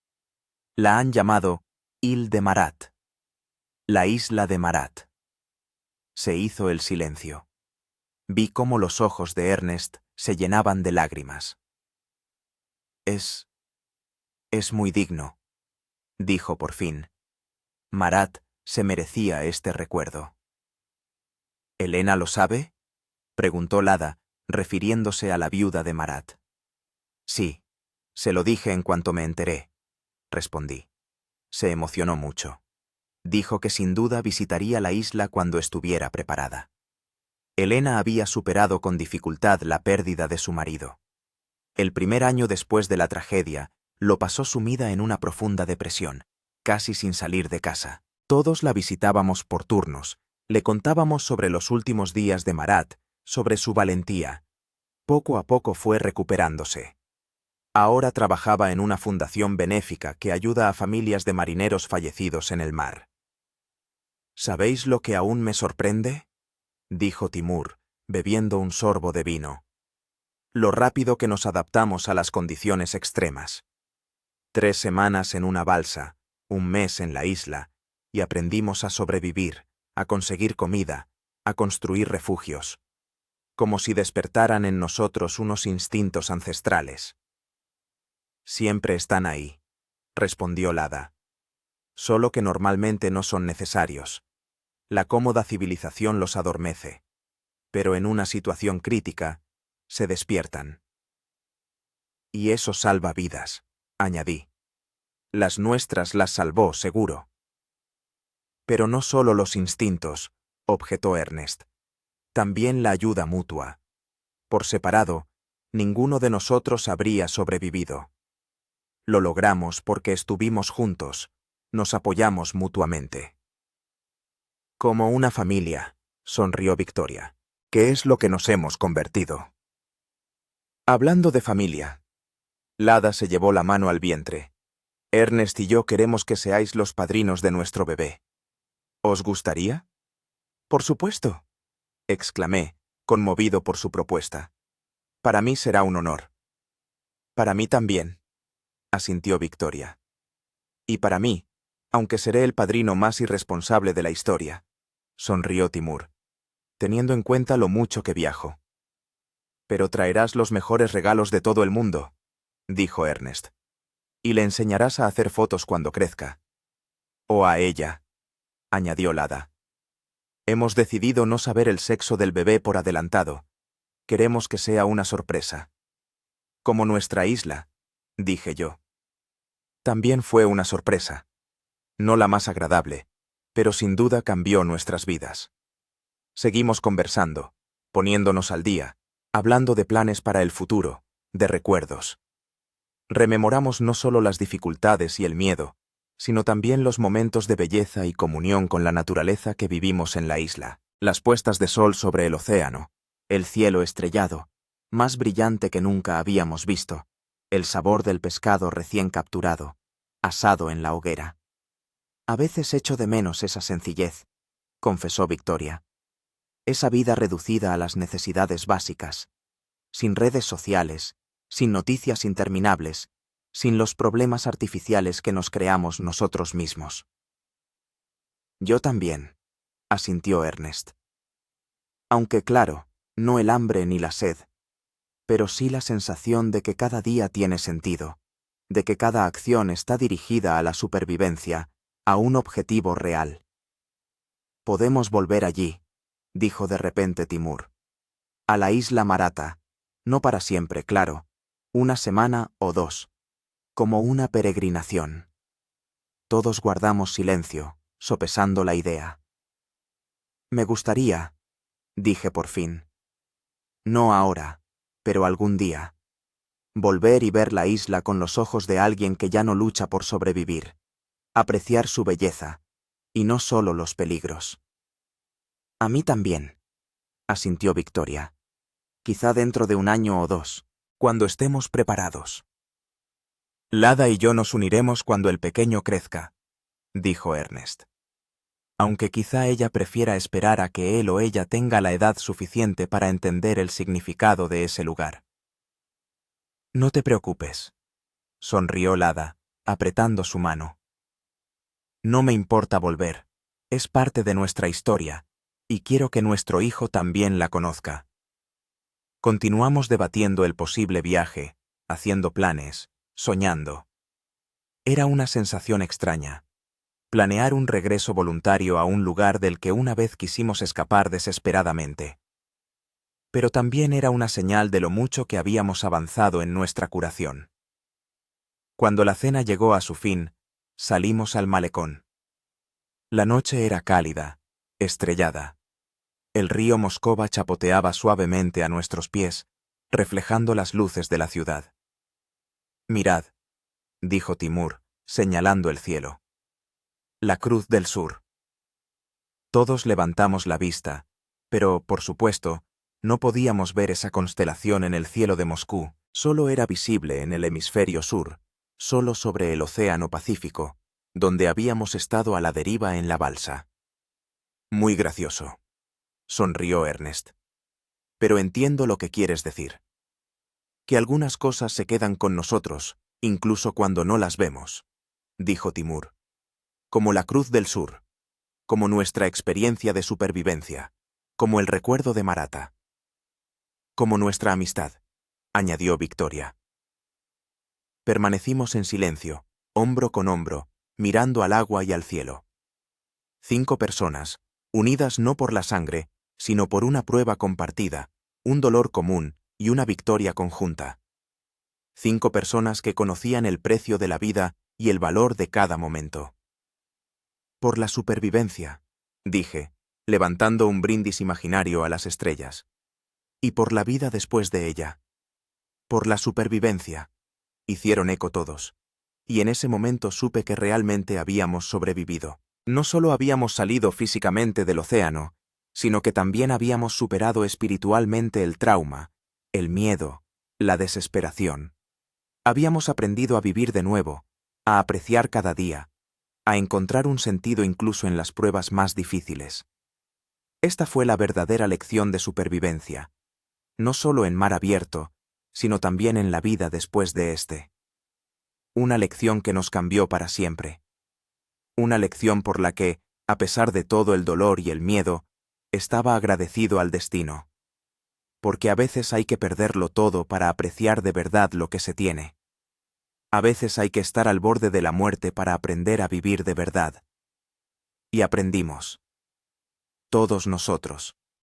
La han llamado Île de Marat. La isla de Marat. Se hizo el silencio. Vi cómo los ojos de Ernest se llenaban de lágrimas. Es muy digno, dijo por fin. Marat se merecía este recuerdo. ¿Elena lo sabe? Preguntó Lada, refiriéndose a la viuda de Marat. Sí, se lo dije en cuanto me enteré, respondí. Se emocionó mucho. Dijo que sin duda visitaría la isla cuando estuviera preparada. Elena había superado con dificultad la pérdida de su marido. El primer año después de la tragedia, lo pasó sumida en una profunda depresión, casi sin salir de casa. Todos la visitábamos por turnos, le contábamos sobre los últimos días de Marat, sobre su valentía. Poco a poco fue recuperándose. Ahora trabajaba en una fundación benéfica que ayuda a familias de marineros fallecidos en el mar. ¿Sabéis lo que aún me sorprende? Dijo Timur, bebiendo un sorbo de vino. Lo rápido que nos adaptamos a las condiciones extremas. 3 semanas en una balsa, 1 mes en la isla, y aprendimos a sobrevivir, a conseguir comida, a construir refugios. Como si despertaran en nosotros unos instintos ancestrales. Siempre están ahí, respondió Lada. Solo que normalmente no son necesarios. La cómoda civilización los adormece. Pero en una situación crítica, se despiertan. Y eso salva vidas, añadí. Las nuestras las salvó, seguro. Pero no solo los instintos, objetó Ernest. También la ayuda mutua. Por separado, ninguno de nosotros habría sobrevivido. Lo logramos porque estuvimos juntos, nos apoyamos mutuamente. Como una familia, sonrió Victoria, que es lo que nos hemos convertido. Hablando de familia, Lada se llevó la mano al vientre. Ernest y yo queremos que seáis los padrinos de nuestro bebé. ¿Os gustaría? Por supuesto, exclamé, conmovido por su propuesta. Para mí será un honor. Para mí también, asintió Victoria. Y para mí, aunque seré el padrino más irresponsable de la historia, sonrió Timur, teniendo en cuenta lo mucho que viajo. Pero traerás los mejores regalos de todo el mundo, dijo Ernest. Y le enseñarás a hacer fotos cuando crezca. O a ella, añadió Lada. Hemos decidido no saber el sexo del bebé por adelantado. Queremos que sea una sorpresa. Como nuestra isla, dije yo. También fue una sorpresa. No la más agradable, pero sin duda cambió nuestras vidas. Seguimos conversando, poniéndonos al día, hablando de planes para el futuro, de recuerdos. Rememoramos no solo las dificultades y el miedo, sino también los momentos de belleza y comunión con la naturaleza que vivimos en la isla, las puestas de sol sobre el océano, el cielo estrellado, más brillante que nunca habíamos visto, el sabor del pescado recién capturado, asado en la hoguera. A veces echo de menos esa sencillez, confesó Victoria. Esa vida reducida a las necesidades básicas, sin redes sociales, sin noticias interminables, sin los problemas artificiales que nos creamos nosotros mismos. Yo también, asintió Ernest. Aunque claro, no el hambre ni la sed, pero sí la sensación de que cada día tiene sentido, de que cada acción está dirigida a la supervivencia, a un objetivo real. Podemos volver allí, dijo de repente Timur. A la isla Maratha, no para siempre, claro, una semana o dos, como una peregrinación. Todos guardamos silencio, sopesando la idea. Me gustaría, dije por fin. No ahora, pero algún día. Volver y ver la isla con los ojos de alguien que ya no lucha por sobrevivir. Apreciar su belleza, y no solo los peligros. A mí también, asintió Victoria. Quizá dentro de un año o dos, cuando estemos preparados. Lada y yo nos uniremos cuando el pequeño crezca, dijo Ernest. Aunque quizá ella prefiera esperar a que él o ella tenga la edad suficiente para entender el significado de ese lugar. No te preocupes, sonrió Lada, apretando su mano. No me importa volver, es parte de nuestra historia, y quiero que nuestro hijo también la conozca. Continuamos debatiendo el posible viaje, haciendo planes, soñando. Era una sensación extraña. Planear un regreso voluntario a un lugar del que una vez quisimos escapar desesperadamente. Pero también era una señal de lo mucho que habíamos avanzado en nuestra curación. Cuando la cena llegó a su fin, salimos al malecón. La noche era cálida, estrellada. El río Moscova chapoteaba suavemente a nuestros pies, reflejando las luces de la ciudad. Mirad, dijo Timur, señalando el cielo. La Cruz del Sur. Todos levantamos la vista, pero, por supuesto, no podíamos ver esa constelación en el cielo de Moscú, solo era visible en el hemisferio sur, solo sobre el Océano Pacífico, donde habíamos estado a la deriva en la balsa. Muy gracioso, sonrió Ernest. Pero entiendo lo que quieres decir. Que algunas cosas se quedan con nosotros, incluso cuando no las vemos, dijo Timur. Como la Cruz del Sur, como nuestra experiencia de supervivencia, como el recuerdo de Maratha. Como nuestra amistad, añadió Victoria. Permanecimos en silencio, hombro con hombro, mirando al agua y al cielo. 5 personas, unidas no por la sangre, sino por una prueba compartida, un dolor común y una victoria conjunta. 5 personas que conocían el precio de la vida y el valor de cada momento. Por la supervivencia, dije, levantando un brindis imaginario a las estrellas. Y por la vida después de ella. Por la supervivencia, hicieron eco todos. Y en ese momento supe que realmente habíamos sobrevivido. No solo habíamos salido físicamente del océano, sino que también habíamos superado espiritualmente el trauma, el miedo, la desesperación. Habíamos aprendido a vivir de nuevo, a apreciar cada día, a encontrar un sentido incluso en las pruebas más difíciles. Esta fue la verdadera lección de supervivencia, no solo en mar abierto, sino también en la vida después de este. Una lección que nos cambió para siempre. Una lección por la que, a pesar de todo el dolor y el miedo, estaba agradecido al destino. Porque a veces hay que perderlo todo para apreciar de verdad lo que se tiene. A veces hay que estar al borde de la muerte para aprender a vivir de verdad. Y aprendimos. Todos nosotros.